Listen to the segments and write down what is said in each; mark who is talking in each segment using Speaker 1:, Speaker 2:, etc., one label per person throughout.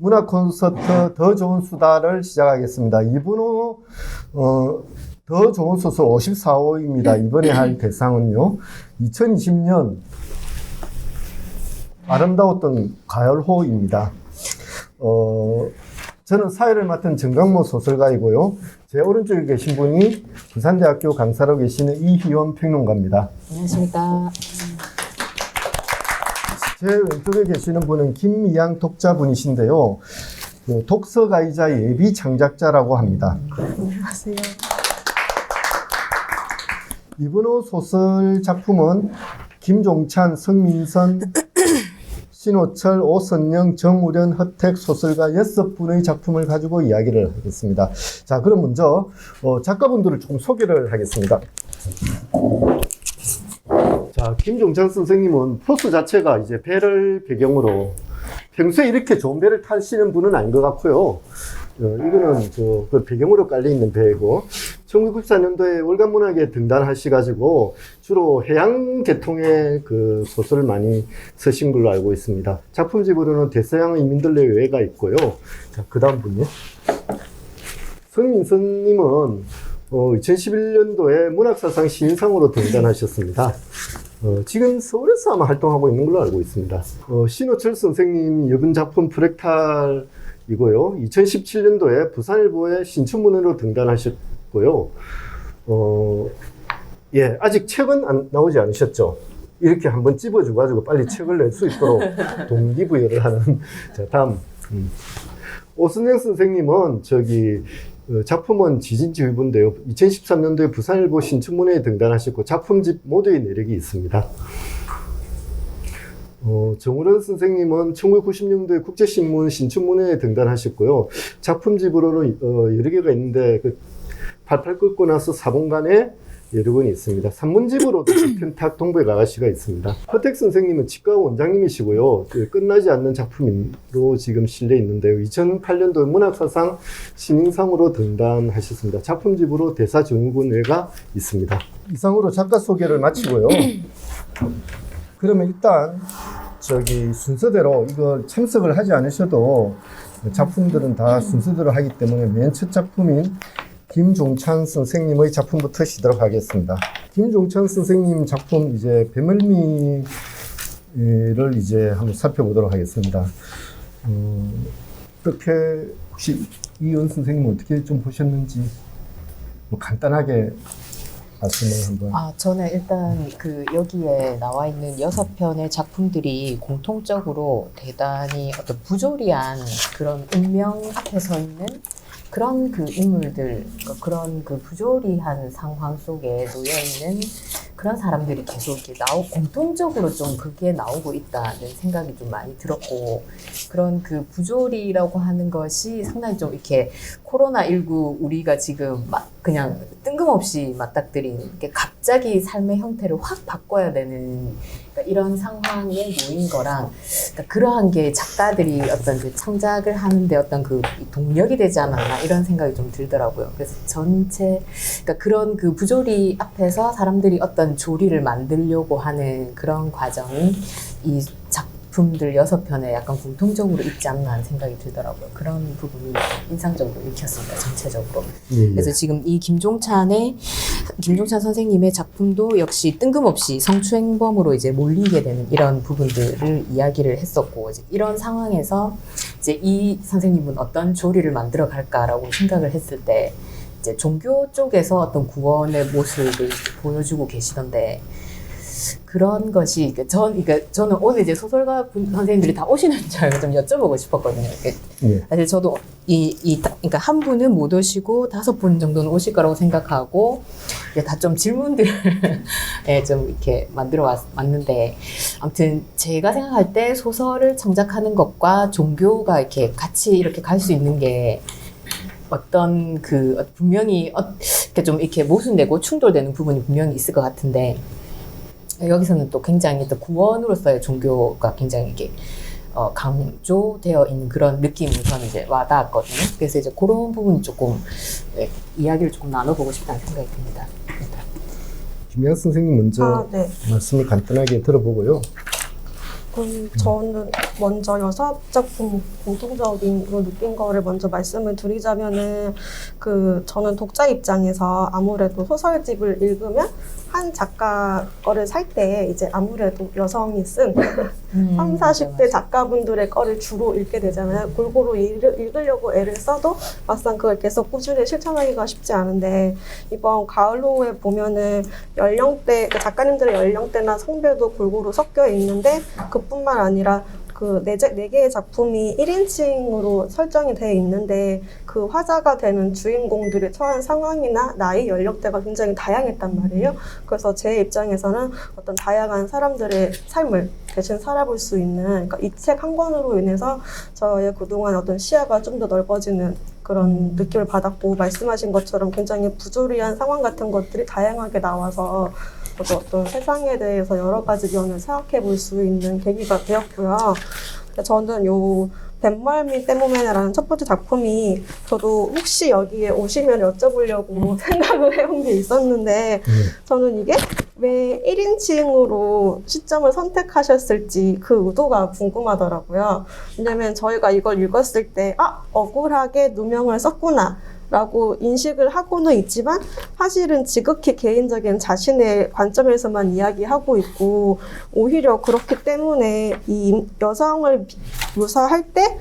Speaker 1: 문학 콘서트 더 좋은 수다를 시작하겠습니다. 이번 후 더 좋은 소설 54호입니다. 이번에 할 대상은요, 2020년 아름다웠던 가을호입니다. 저는 사회를 맡은 정강모 소설가이고요. 제 오른쪽에 계신 분이 부산대학교 강사로 계시는 이희원 평론가입니다.
Speaker 2: 안녕하십니까.
Speaker 1: 제 왼쪽에 계시는 분은 김미양 독자분이신데요. 독서가이자 예비 창작자라고 합니다.
Speaker 2: 안녕하세요.
Speaker 1: 이분의 소설 작품은 김종찬, 성민선, 신호철, 오선영, 정우련, 허택 소설가 6분의 작품을 가지고 이야기를 하겠습니다. 자, 그럼 먼저 작가분들을 조금 소개를 하겠습니다. 자, 김종찬 선생님은 포스 자체가 이제 배를 배경으로, 평소에 이렇게 좋은 배를 타시는 분은 아닌 것 같고요. 이거는 그 배경으로 깔려있는 배이고, 1994년도에 월간문학에 등단하셔가지고 주로 해양 계통의 그 소설을 많이 쓰신 걸로 알고 있습니다. 작품집으로는 대서양의 민들레 외가 있고요. 자, 그 다음 분이요. 성민선님은 2011년도에 문학사상 신인상으로 등단하셨습니다. 지금 서울에서 아마 활동하고 있는 걸로 알고 있습니다. 신호철 선생님 여분 작품 프랙탈이고요. 2017년도에 부산일보의 신춘문예로 등단하셨고요. 예, 아직 책은 안 나오지 않으셨죠? 이렇게 한번 찝어줘가지고 빨리 책을 낼 수 있도록 동기부여를 하는. 자, 다음. 오선영 선생님은 작품은 지진지휘부인데요. 2013년도에 부산일보 신춘문예에 등단하셨고 작품집 모두의 내력이 있습니다. 정우련 선생님은 1990년도에 국제신문 신춘문예에 등단하셨고요. 작품집으로는 여러 개가 있는데 88 끓고 나서 사본간에 여러 권이 있습니다. 산문집으로도 편탁 동부의 아가씨가 있습니다. 허택 선생님은 치과 원장님이시고요. 끝나지 않는 작품으로 지금 실려 있는데요. 2008년도 문학사상 신인상으로 등단하셨습니다. 작품집으로 대사정군회가 있습니다. 이상으로 작가 소개를 마치고요. 그러면 일단 순서대로 이걸 참석을 하지 않으셔도 작품들은 다 순서대로 하기 때문에 맨 첫 작품인 김종찬 선생님의 작품부터 시도록 하겠습니다. 김종찬 선생님 작품 이제 배멀미를 이제 한번 살펴보도록 하겠습니다. 어떻게 혹시 이은 선생님 어떻게 좀 보셨는지 뭐 간단하게 말씀을 한번.
Speaker 2: 저는 일단 여기에 나와 있는 6편의 작품들이 공통적으로 대단히 어떤 부조리한 그런 운명 앞에 서 있는 그런 인물들, 그런 부조리한 상황 속에 놓여있는 그런 사람들이 계속 이렇게 공통적으로 좀 그게 나오고 있다는 생각이 좀 많이 들었고, 그런 부조리라고 하는 것이 상당히 좀 이렇게 코로나19 우리가 지금 그냥 뜬금없이 맞닥뜨린, 갑자기 삶의 형태를 확 바꿔야 되는 이런 상황에 놓인 거랑, 그러한 게 작가들이 어떤 창작을 하는데 어떤 동력이 되지 않았나 이런 생각이 좀 들더라고요. 그래서 그런 부조리 앞에서 사람들이 어떤 조리를 만들려고 하는 그런 과정이 이 작품들 6편에 약간 공통적으로 있지 않나 하는 생각이 들더라고요. 그런 부분이 인상적으로 읽혔습니다, 전체적으로. 그래서 지금 이 김종찬 선생님의 작품도 역시 뜬금없이 성추행범으로 이제 몰리게 되는 이런 부분들을 이야기를 했었고, 이제 이런 상황에서 이제 이 선생님은 어떤 조리를 만들어 갈까라고 생각을 했을 때, 이제 종교 쪽에서 어떤 구원의 모습을 보여주고 계시던데, 그런 것이, 저는 오늘 이제 소설가 선생님들이 다 오시는 줄 알고 좀 여쭤보고 싶었거든요. 사실 저도 그러니까 한 분은 못 오시고 5분 정도는 오실 거라고 생각하고, 다 좀 질문들을 좀 이렇게 만들어 왔는데, 아무튼 제가 생각할 때 소설을 창작하는 것과 종교가 이렇게 같이 이렇게 갈 수 있는 게 분명히 이렇게 모순되고 충돌되는 부분이 분명히 있을 것 같은데, 여기서는 또 굉장히 또 구원으로서의 종교가 굉장히 이게 강조되어 있는 그런 느낌이 저는 이제 와닿았거든요. 그래서 이제 그런 부분 조금 이야기를 조금 나눠보고 싶다는 생각이 듭니다.
Speaker 1: 김미양 선생님 먼저 말씀을 간단하게 들어보고요.
Speaker 3: 저는 먼저 여섯 작품 공통적인 걸 느낀 거를 먼저 말씀을 드리자면은 저는 독자 입장에서 아무래도 소설집을 읽으면 한 작가 거를 살 때 이제 아무래도 여성이 쓴 30, 40대 작가분들의 거를 주로 읽게 되잖아요. 골고루 읽으려고 애를 써도 막상 그걸 계속 꾸준히 실천하기가 쉽지 않은데 이번 가을호에 보면은 연령대, 작가님들의 연령대나 성별도 골고루 섞여 있는데 그뿐만 아니라 네 개의 작품이 1인칭으로 설정이 되어 있는데 그 화자가 되는 주인공들이 처한 상황이나 나이, 연령대가 굉장히 다양했단 말이에요. 그래서 제 입장에서는 어떤 다양한 사람들의 삶을 대신 살아볼 수 있는, 그러니까 이 책 한 권으로 인해서 저의 그동안 어떤 시야가 좀 더 넓어지는 그런 느낌을 받았고, 말씀하신 것처럼 굉장히 부조리한 상황 같은 것들이 다양하게 나와서 저도 어떤 세상에 대해서 여러 가지 면을 생각해 볼 수 있는 계기가 되었고요. 저는 요 뱃멀미 때문에라는 첫 번째 작품이 저도 혹시 여기에 오시면 여쭤보려고 생각을 해온 게 있었는데 저는 이게 왜 1인칭으로 시점을 선택하셨을지 그 의도가 궁금하더라고요. 왜냐면 저희가 이걸 읽었을 때 억울하게 누명을 썼구나 라고 인식을 하고는 있지만 사실은 지극히 개인적인 자신의 관점에서만 이야기하고 있고, 오히려 그렇기 때문에 이 여성을 묘사할 때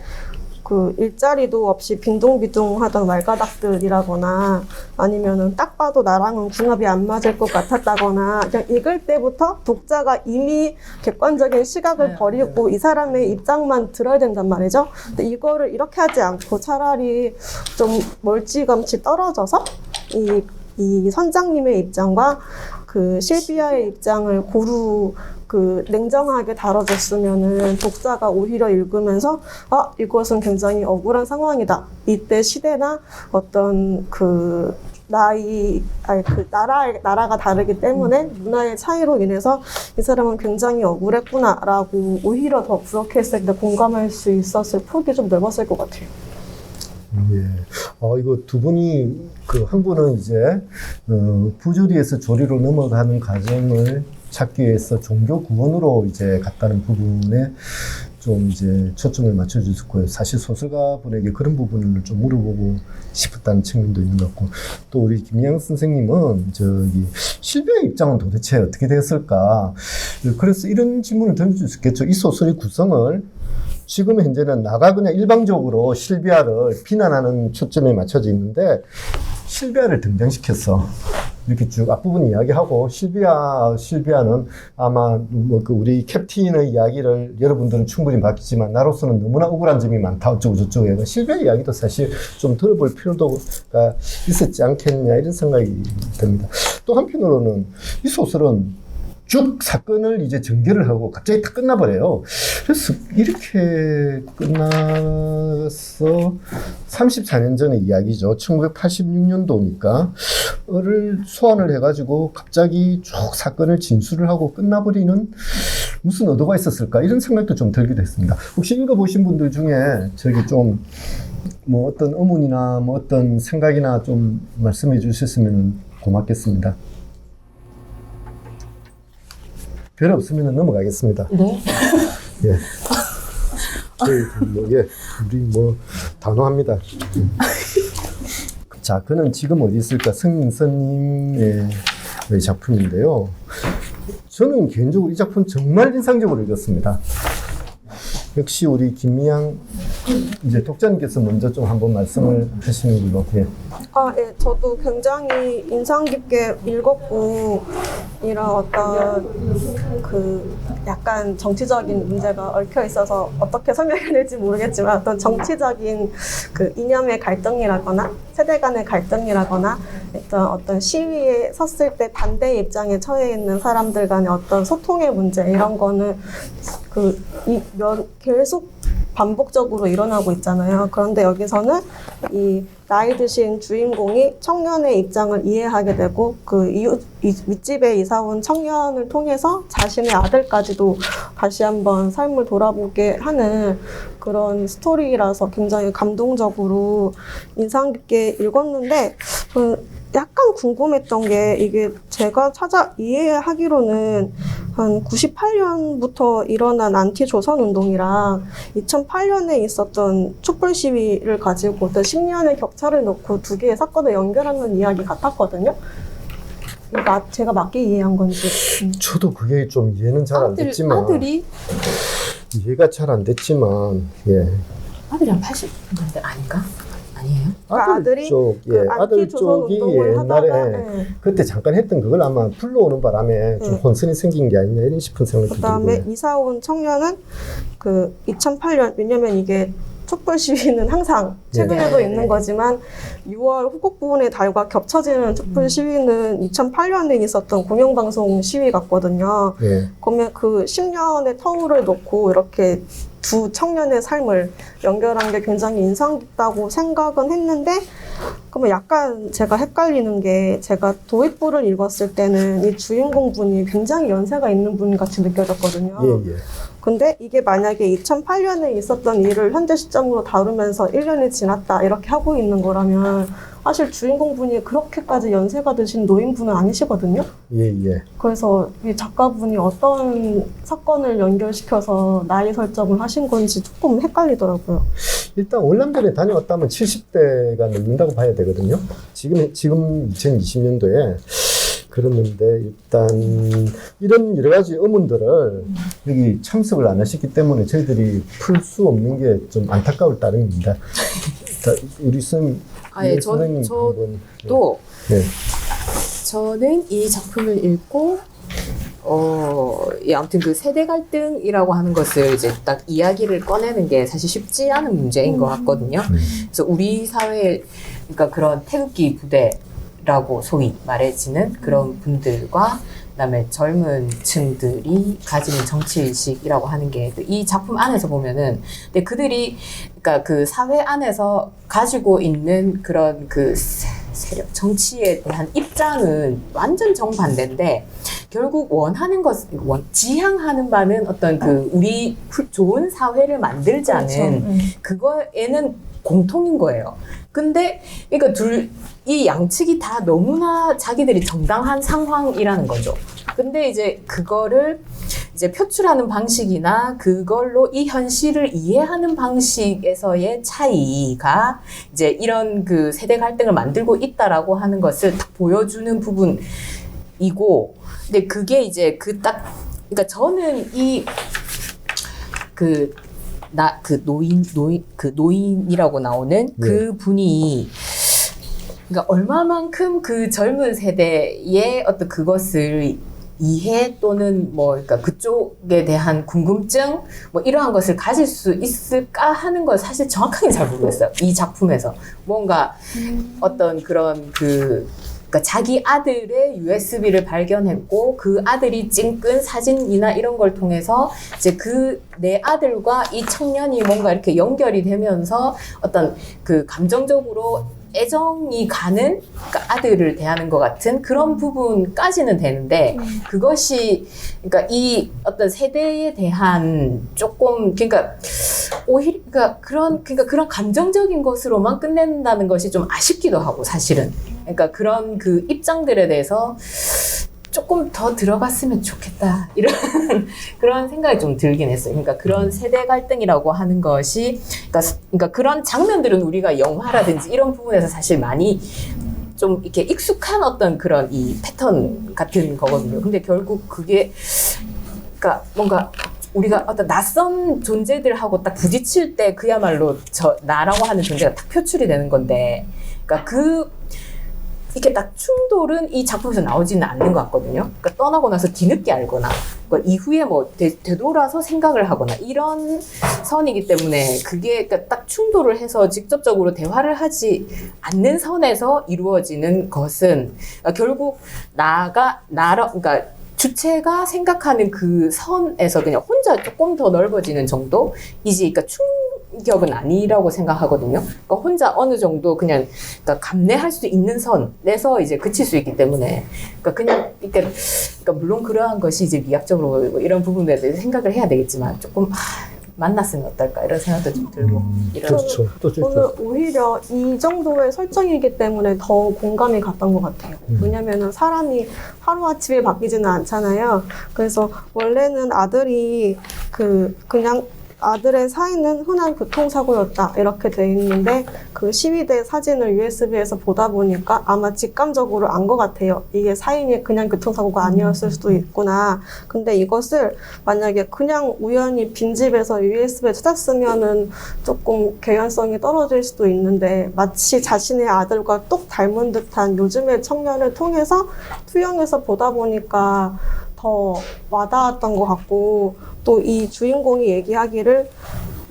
Speaker 3: 그 일자리도 없이 빈둥비둥하던 말가닥들이라거나 아니면은 딱 봐도 나랑은 궁합이 안 맞을 것 같았다거나, 그냥 읽을 때부터 독자가 이미 객관적인 시각을 버리고 이 사람의 입장만 들어야 된단 말이죠. 근데 이거를 이렇게 하지 않고 차라리 좀 멀찌감치 떨어져서 이 선장님의 입장과 그 실비아의 입장을 고루 냉정하게 다뤄줬으면은 독자가 오히려 읽으면서 이것은 굉장히 억울한 상황이다. 이때 시대나 어떤 나라가 다르기 때문에 문화의 차이로 인해서 이 사람은 굉장히 억울했구나라고 오히려 더 그렇게 했을 때 공감할 수 있었을 폭이 좀 넓었을 것 같아요.
Speaker 1: 예. 이거 두 분이 한 분은 이제 부조리에서 조리로 넘어가는 과정을 찾기 위해서 종교 구원으로 이제 갔다는 부분에 좀 이제 초점을 맞춰주셨고요. 사실 소설가 분에게 그런 부분을 좀 물어보고 싶었다는 측면도 있는 것 같고, 또 우리 김미양 선생님은 실비아의 입장은 도대체 어떻게 되었을까? 그래서 이런 질문을 던질 수 있겠죠. 이 소설의 구성을 지금 현재는 나가 그냥 일방적으로 실비아를 비난하는 초점에 맞춰져 있는데, 실비아를 등장시켰어. 이렇게 쭉 앞부분 이야기하고, 실비아는 아마 우리 캡틴의 이야기를 여러분들은 충분히 봤겠지만 나로서는 너무나 억울한 점이 많다 어쩌고 저쩌고 해서 실비아 이야기도 사실 좀 들어볼 필요가 있었지 않겠냐, 이런 생각이 듭니다. 또 한편으로는 이 소설은 쭉 사건을 이제 전개를 하고 갑자기 다 끝나버려요. 그래서 이렇게 끝나서 34년 전의 이야기죠. 1986년도니까 를 소환을 해가지고 갑자기 쭉 사건을 진술을 하고 끝나버리는 무슨 의도가 있었을까, 이런 생각도 좀 들기도 했습니다. 혹시 읽어보신 분들 중에 좀 어떤 의문이나 어떤 생각이나 좀 말씀해 주셨으면 고맙겠습니다. 별 없으면 넘어가겠습니다.
Speaker 2: 네.
Speaker 1: 예. 우리 단호합니다. 자, 그는 지금 어디 있을까? 성민선님의 작품인데요. 저는 개인적으로 이 작품 정말 인상적으로 읽었습니다. 역시 우리 김미양 이제 독자님께서 먼저 좀 한번 말씀을 하시는 걸로. 예.
Speaker 3: 예, 저도 굉장히 인상 깊게 읽었고, 이런 어떤 약간 정치적인 문제가 얽혀 있어서 어떻게 설명해야 될지 모르겠지만, 어떤 정치적인 이념의 갈등이라거나 세대 간의 갈등이라거나 어떤 시위에 섰을 때 반대 입장에 처해 있는 사람들 간의 어떤 소통의 문제, 이런 거는 계속 반복적으로 일어나고 있잖아요. 그런데 여기서는 이 나이 드신 주인공이 청년의 입장을 이해하게 되고, 윗집에 이사 온 청년을 통해서 자신의 아들까지도 다시 한번 삶을 돌아보게 하는 그런 스토리라서 굉장히 감동적으로 인상 깊게 읽었는데, 약간 궁금했던 게 이게 제가 이해하기로는 한 98년부터 일어난 안티 조선 운동이랑 2008년에 있었던 촛불 시위를 가지고 어떤 10년의 격차를 놓고 두 개의 사건을 연결하는 이야기 같았거든요. 제가 맞게 이해한 건지.
Speaker 1: 저도 그게 좀 이해는 잘 안 됐지만
Speaker 2: 아들이
Speaker 1: 이해가 잘 안 됐지만 예.
Speaker 2: 아들이 한 80년대 아닌가? 아니에요?
Speaker 3: 그러니까
Speaker 1: 아들
Speaker 3: 아들이
Speaker 1: 쪽, 예,
Speaker 3: 그
Speaker 1: 아들
Speaker 3: 안티 조선
Speaker 1: 쪽이
Speaker 3: 운동을
Speaker 1: 옛날에
Speaker 3: 하다가 예.
Speaker 1: 그때 잠깐 했던 그걸 아마 불러오는 바람에 좀 혼선이 생긴 게 아니냐 이런 싶은 생각이
Speaker 3: 그다음에
Speaker 1: 들고요.
Speaker 3: 이사 온 청년은 그 2008년, 왜냐면 이게 촛불 시위는 항상 최근에도
Speaker 2: 네.
Speaker 3: 있는 거지만 6월 후곡부분의 달과 겹쳐지는 촛불 시위는 2008년에 있었던 공영방송 시위 같거든요.
Speaker 1: 예.
Speaker 3: 그러면 그 10년의 터울을 놓고 이렇게 두 청년의 삶을 연결한 게 굉장히 인상 깊다고 생각은 했는데, 그러면 약간 제가 헷갈리는 게, 제가 도입부를 읽었을 때는 이 주인공 분이 굉장히 연세가 있는 분 같이 느껴졌거든요.
Speaker 1: 예, 예.
Speaker 3: 근데 이게 만약에 2008년에 있었던 일을 현재 시점으로 다루면서 1년이 지났다 이렇게 하고 있는 거라면 사실 주인공 분이 그렇게까지 연세가 드신 노인분은 아니시거든요.
Speaker 1: 예, 예.
Speaker 3: 그래서 이 작가분이 어떤 사건을 연결시켜서 나이 설정을 하신 건지 조금 헷갈리더라고요.
Speaker 1: 일단 월남전에 다녀왔다면 70대가 넘는다고 봐야 되거든요. 지금 2020년도에 그랬는데 일단 이런 여러 가지 의문들을 여기 참석을 안 하셨기 때문에 저희들이 풀 수 없는 게 좀 안타까울 따름입니다. 자, 우리 선생님,
Speaker 2: 아예
Speaker 1: 선생님
Speaker 2: 저도
Speaker 1: 네.
Speaker 2: 저는 이 작품을 읽고 예, 아무튼 그 세대 갈등이라고 하는 것을 이제 딱 이야기를 꺼내는 게 사실 쉽지 않은 문제인 것 같거든요. 그래서 우리 사회에 그러니까 그런 태극기 부대라고 소위 말해지는 그런 분들과 그다음에 젊은 층들이 가지는 정치의식이라고 하는 게 이 작품 안에서 보면은 근데 그들이 그러니까 그 사회 안에서 가지고 있는 그런 그 세력 정치에 대한 입장은 완전 정반대인데 결국 원하는 것 지향하는 바는 어떤 그 우리 좋은 사회를 만들자는 그거에는 공통인 거예요. 근데 그러니까 이 양측이 다 너무나 자기들이 정당한 상황이라는 거죠. 근데 이제 그거를 이제 표출하는 방식이나 그걸로 이 현실을 이해하는 방식에서의 차이가 이제 이런 그 세대 갈등을 만들고 있다라고 하는 것을 딱 보여주는 부분이고, 근데 그게 이제 그러니까 저는 노인이라고 나오는 그 분이 그러니까 얼마만큼 그 젊은 세대의 어떤 그것을 이해 또는 뭐 그러니까 그쪽에 대한 궁금증 뭐 이러한 것을 가질 수 있을까 하는 걸 사실 정확하게 잘 모르겠어요. 이 작품에서 뭔가 어떤 그런 그러니까 자기 아들의 USB를 발견했고 그 아들이 찍은 사진이나 이런 걸 통해서 이제 내 아들과 이 청년이 뭔가 이렇게 연결이 되면서 어떤 그 감정적으로 애정이 가는 그러니까 아들을 대하는 것 같은 그런 부분까지는 되는데 그것이 그러니까 이 어떤 세대에 대한 조금 그러니까 오히려 그러니까 그런 감정적인 것으로만 끝낸다는 것이 좀 아쉽기도 하고 사실은 그러니까 그런 그 입장들에 대해서 조금 더 들어갔으면 좋겠다 이런 그런 생각이 좀 들긴 했어요. 그러니까 그런 세대 갈등이라고 하는 것이 그러니까 그런 장면들은 우리가 영화라든지 이런 부분에서 사실 많이 좀 이렇게 익숙한 어떤 그런 이 패턴 같은 거거든요. 근데 결국 그게 그러니까 뭔가 우리가 어떤 낯선 존재들하고 딱 부딪힐 때 그야말로 나라고 하는 존재가 딱 표출이 되는 건데, 그러니까 이렇게 딱 충돌은 이 작품에서 나오지는 않는 것 같거든요. 그러니까 떠나고 나서 뒤늦게 알거나, 그러니까 이후에 뭐 되돌아서 생각을 하거나 이런 선이기 때문에 그게 그러니까 딱 충돌을 해서 직접적으로 대화를 하지 않는 선에서 이루어지는 것은 그러니까 결국 그러니까 주체가 생각하는 그 선에서 그냥 혼자 조금 더 넓어지는 정도이지, 그러니까 충격은 아니라고 생각하거든요. 그러니까 혼자 어느 정도 그냥 그러니까 감내할 수 있는 선에서 이제 그칠 수 있기 때문에, 그러니까 그러니까 물론 그러한 것이 이제 미학적으로 뭐 이런 부분에 대해서 생각을 해야 되겠지만 조금 만났으면 어떨까 이런 생각도 좀 들고 이런
Speaker 1: 그렇죠. 또
Speaker 3: 저는 오히려 이 정도의 설정이기 때문에 더 공감이 갔던 것 같아요. 왜냐면은 사람이 하루아침에 바뀌지는 않잖아요. 그래서 원래는 아들이 그냥 아들의 사인은 흔한 교통사고였다 이렇게 돼 있는데 그 시위대 사진을 USB에서 보다 보니까 아마 직감적으로 안 것 같아요. 이게 사인이 그냥 교통사고가 아니었을 수도 있구나. 근데 이것을 만약에 그냥 우연히 빈집에서 USB에 찾았으면은 조금 개연성이 떨어질 수도 있는데 마치 자신의 아들과 똑 닮은 듯한 요즘의 청년을 통해서 투영해서 보다 보니까 더 와닿았던 것 같고, 또 이 주인공이 얘기하기를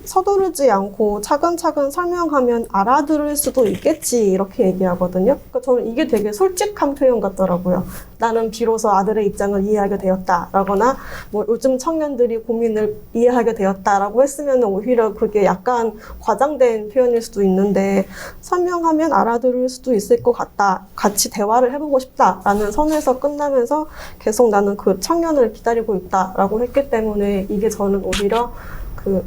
Speaker 3: 서두르지 않고 차근차근 설명하면 알아들을 수도 있겠지 이렇게 얘기하거든요. 그러니까 저는 이게 되게 솔직한 표현 같더라고요. 나는 비로소 아들의 입장을 이해하게 되었다라거나 뭐 요즘 청년들이 고민을 이해하게 되었다라고 했으면 오히려 그게 약간 과장된 표현일 수도 있는데 설명하면 알아들을 수도 있을 것 같다. 같이 대화를 해보고 싶다라는 선에서 끝나면서 계속 나는 그 청년을 기다리고 있다라고 했기 때문에 이게 저는 오히려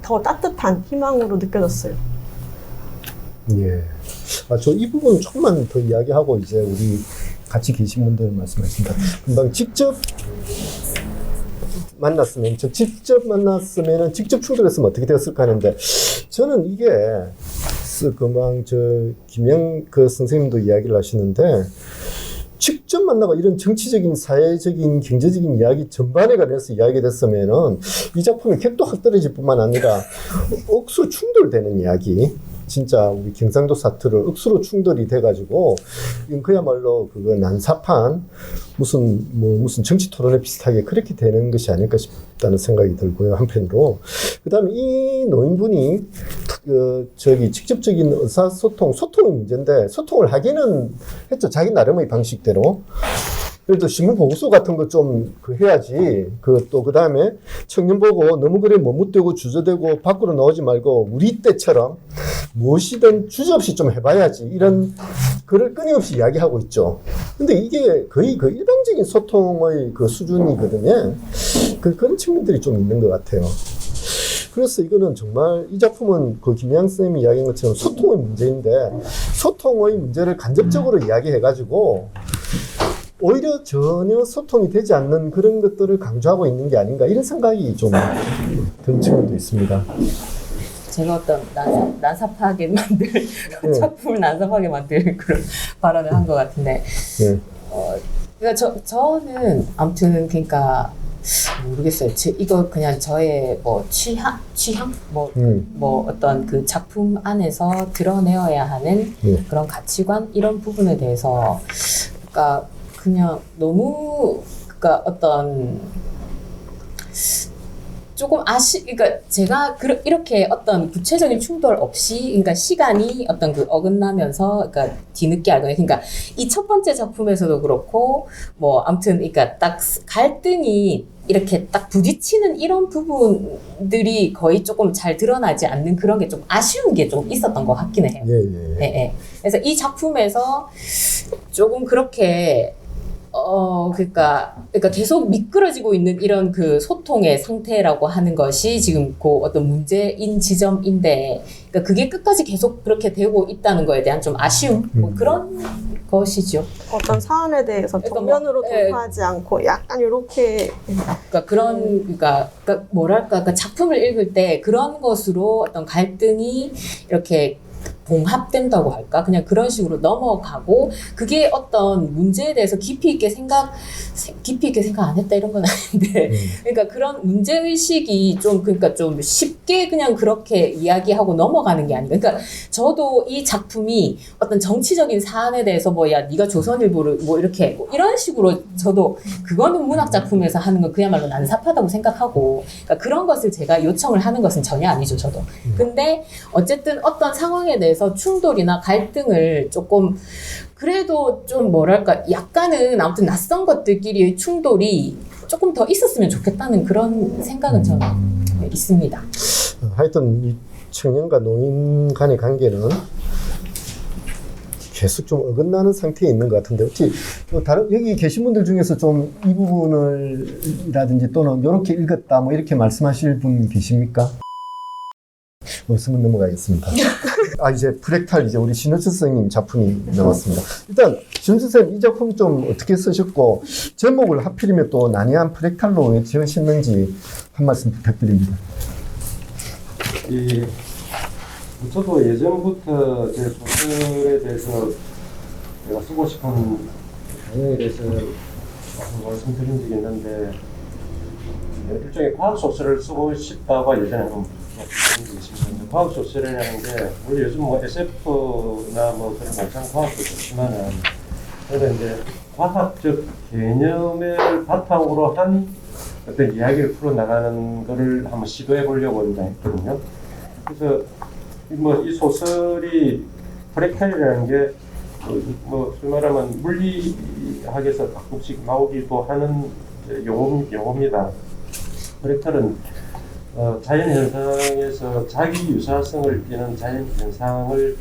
Speaker 3: 더 따뜻한 희망으로 느껴졌어요.
Speaker 1: 예. 저 이 부분 조금만 더 이야기하고 이제 우리 같이 계신 분들 말씀하신다. 금방 직접 만났으면 직접 충돌했으면 어떻게 되었을까 하는데 저는 이게 금방 김영 선생님도 이야기를 하시는데 직접 만나고 이런 정치적인, 사회적인, 경제적인 이야기 전반에 관해서 이야기가 됐으면은 이 작품이 객도 확 떨어질 뿐만 아니라 억수 충돌되는 이야기. 진짜 우리 경상도 사투를 억수로 충돌이 돼가지고 이건 그야말로 그거 난사판 무슨 정치 토론회 비슷하게 그렇게 되는 것이 아닐까 싶다는 생각이 들고요. 한편으로 그다음에 이 노인분이 직접적인 소통의 문제인데 소통을 하기는 했죠. 자기 나름의 방식대로. 그래도 신문 보고서 같은 거 좀 해야지. 그 다음에 청년 보고 너무 그래 머뭇대고 주저대고 밖으로 나오지 말고 우리 때처럼 무엇이든 주저없이 좀 해봐야지. 이런 글을 끊임없이 이야기하고 있죠. 근데 이게 거의 그 일방적인 소통의 그 수준이거든요. 그런 측면들이 좀 있는 것 같아요. 그래서 이거는 정말 이 작품은 김양 쌤이 이야기한 것처럼 소통의 문제인데 소통의 문제를 간접적으로 이야기해가지고 오히려 전혀 소통이 되지 않는 그런 것들을 강조하고 있는 게 아닌가 이런 생각이 좀 드는 측면도 있습니다.
Speaker 2: 제가 어떤 난삽하게 만들 작품을 난삽하게 만들 그런 발언을 한 것 같은데 그러니까 저는 아무튼 그러니까 모르겠어요. 이거 그냥 저의 뭐 취향 뭐 어떤 그 작품 안에서 드러내어야 하는 그런 가치관 이런 부분에 대해서 그러니까 그냥 너무 그러니까 어떤 조금 그러니까 제가 이렇게 어떤 구체적인 충돌 없이, 그러니까 시간이 어떤 그 어긋나면서, 그러니까 뒤늦게 알고, 그러니까 이 첫 번째 작품에서도 그렇고, 뭐, 아무튼, 그러니까 딱 갈등이 이렇게 딱 부딪히는 이런 부분들이 거의 조금 잘 드러나지 않는 그런 게 좀 아쉬운 게 좀 있었던 것 같기는 해요. 예. 그래서 이 작품에서 조금 그렇게 그러니까 계속 미끄러지고 있는 이런 그 소통의 상태라고 하는 것이 지금 그 어떤 문제인 지점인데, 그러니까 그게 끝까지 계속 그렇게 되고 있다는 거에 대한 좀 아쉬움, 뭐 그런 것이죠.
Speaker 3: 어떤 사안에 대해서 정면으로 돌파하지 않고 약간 이렇게.
Speaker 2: 그러니까 뭐랄까, 그러니까 작품을 읽을 때 그런 것으로 어떤 갈등이 이렇게 봉합된다고 할까? 그냥 그런 식으로 넘어가고, 그게 어떤 문제에 대해서 깊이 있게 생각 안 했다 이런 건 아닌데, 그러니까 그런 문제의식이 그러니까 좀 쉽게 그냥 그렇게 이야기하고 넘어가는 게 아닌가. 그러니까 저도 이 작품이 어떤 정치적인 사안에 대해서 네가 조선일보를 이렇게 이런 식으로 저도 그거는 문학작품에서 하는 건 그야말로 난삽하다고 생각하고, 그러니까 그런 것을 제가 요청을 하는 것은 전혀 아니죠, 저도. 근데 어쨌든 어떤 상황에 대해서 충돌이나 갈등을 조금 그래도 좀 뭐랄까 약간은 아무튼 낯선 것들끼리의 충돌이 조금 더 있었으면 좋겠다는 그런 생각은 저는 있습니다.
Speaker 1: 하여튼 이 청년과 노인 간의 관계는 계속 좀 어긋나는 상태에 있는 것 같은데, 혹시 다른 여기 계신 분들 중에서 좀 이 부분을이라든지 또는 이렇게 읽었다 뭐 이렇게 말씀하실 분 계십니까? 없으면 넘어가겠습니다. 이제 프랙탈 이제 우리 신우철 선생님 작품이 나왔습니다. 일단 신우철 선생님 이 작품 좀 어떻게 쓰셨고 제목을 하필이면 또 난해한 프랙탈로 왜 지으셨는지 한 말씀 부탁드립니다.
Speaker 4: 저도 예전부터 제 소설에 대해서 내가 쓰고 싶은 방향에 대해서 말씀드린 적이 있는데 일종의 과학 소설을 쓰고 싶다고 예전에 한번 말씀드린 적이 있습니다. 과학 소설이라는 게 우리 요즘 SF나 그런 막상 과학도 좋지만은 그래서 이제 과학적 개념을 바탕으로 한 어떤 이야기를 풀어나가는 거를 한번 시도해 보려고 했거든요. 그래서 이 소설이 프랙탈이라는 게 술 말하면 물리학에서 가끔씩 나오기도 하는 용어입니다. 프랙탈은 자연 현상에서 자기 유사성을 띠는 자연 현상을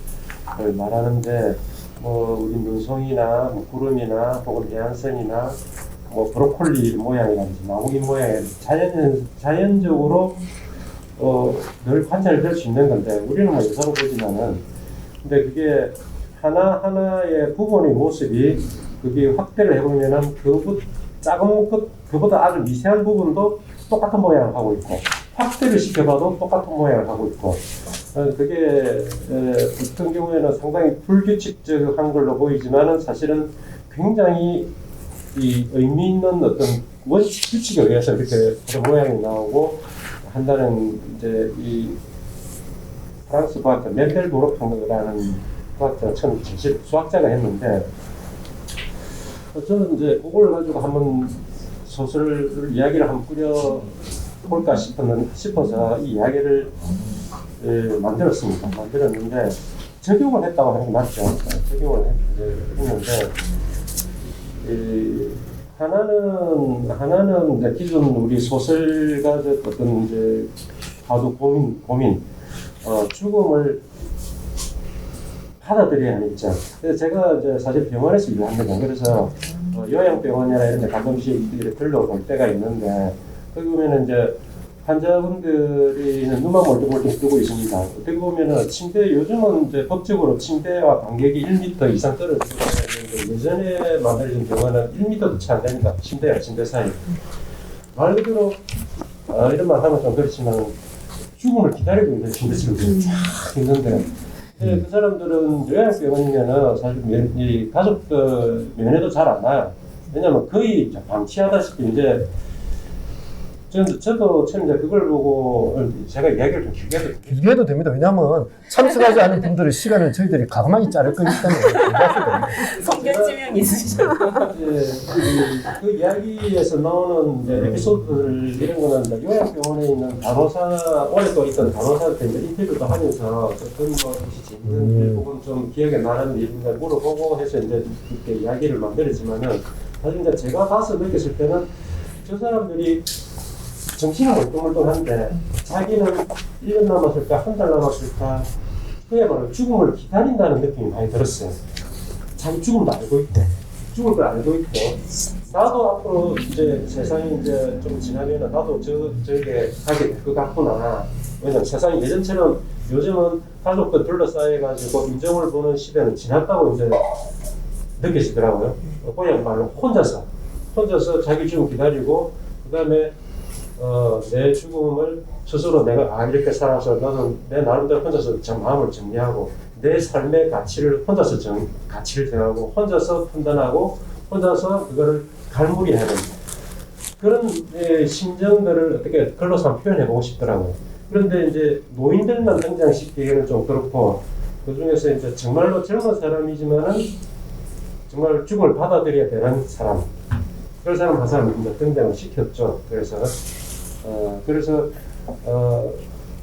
Speaker 4: 말하는데 우리 눈송이나 구름이나 혹은 해안선이나 브로콜리 모양이라든지 나무잎 모양의 자연적으로 늘 관찰될 수 있는 건데 우리는 유사로 보지만은 근데 그게 하나하나의 부분의 모습이 그게 확대를 해보면은 그보다 아주 미세한 부분도 똑같은 모양을 하고 있고 확대를 시켜봐도 똑같은 모양을 하고 있고 그게 어떤 경우에는 상당히 불규칙적한 걸로 보이지만은 사실은 굉장히 이 의미 있는 어떤 규칙에 의해서 이렇게 그런 모양이 나오고 한다는 이제 이 프랑스 과학자 멘델브로크라는 과학자가 처음 수학자가 했는데 저는 이제 그걸 가지고 한번 소설 이야기를 한번 꾸려볼까 싶어서 이 이야기를 만들었는데 적용을 했다고 하는 게 맞죠. 적용을 했는데 하나는 이제 기존 우리 소설가적 어떤 이제 과도 고민, 죽음을 받아들여야 하는 입장. 그래서 제가 이제 사실 병원에서 일합니다. 그래서 요양병원이나 이런 데 가끔씩 들러볼 때가 있는데 거기 보면은 이제 환자분들이 눈만 멀뚱멀뚱 뜨고 있습니다. 어떻게 보면은 요즘은 이제 법적으로 침대와 간격이 1m 이상 떨어지고 있는데 예전에 만들어진 병원은 1m도 채 안 됩니다. 침대와 침대 사이. 말 그대로 이런 말 하면 좀 그렇지만 죽음을 기다리고 있는 침대처럼 있는데 그 사람들은 요양병원이면은 사실 이 가족들 면회도 잘 안 나요. 왜냐면 거의 방치하다시피 이제 저도 처음 이제 그걸 보고 제가 이야기를 좀 길게
Speaker 1: 해도 됩니다. 왜냐하면 참석하지 않은 분들의 시간을 저희들이 가만히 자를 거기 때문에.
Speaker 2: 성견지명 있으시죠?
Speaker 4: 그 이야기에서 나오는 이제 에피소드들 이런 거는 요양병원에 있는 간호사 오랫동안 있던 간호사한테 이제 인터뷰도 하면서 어떤 재밌는 부분 좀 기억에 나는 일인가 물어보고 해서 이제 이렇게 이야기를 만들었지만은 사실 이제 제가 봐서 느꼈을 때는 저 사람들이 정신은 멀뚱멀뚱한데 자기는 1년 남았을까 한 달 남았을까 그야말로 죽음을 기다린다는 느낌이 많이 들었어요. 자기 죽음도 알고 있대. 죽을 걸 알고 있고 나도 앞으로 이제 세상이 이제 좀 지나면은 나도 저에게 가게 될 것 같구나. 왜냐면 세상이 예전처럼 요즘은 가족들 둘러싸여가지고 인정을 보는 시대는 지났다고 이제 느껴지더라고요. 그야말로 혼자서 자기 죽음 기다리고 그 다음에 내 죽음을 스스로 내가 이렇게 살아서 나는 내 나름대로 혼자서 마음을 정리하고 내 삶의 가치를 혼자서 가치를 정하고 혼자서 판단하고 혼자서 그거를 갈무리해야 됩니다. 그런 심정들을 어떻게 글로서 한번 표현해보고 싶더라고요. 그런데 이제 노인들만 등장시키기에는 좀 그렇고 그 중에서 이제 정말로 젊은 사람이지만은 정말 죽음을 받아들여야 되는 사람 그런 사람 한 사람 이제 등장을 시켰죠. 그래서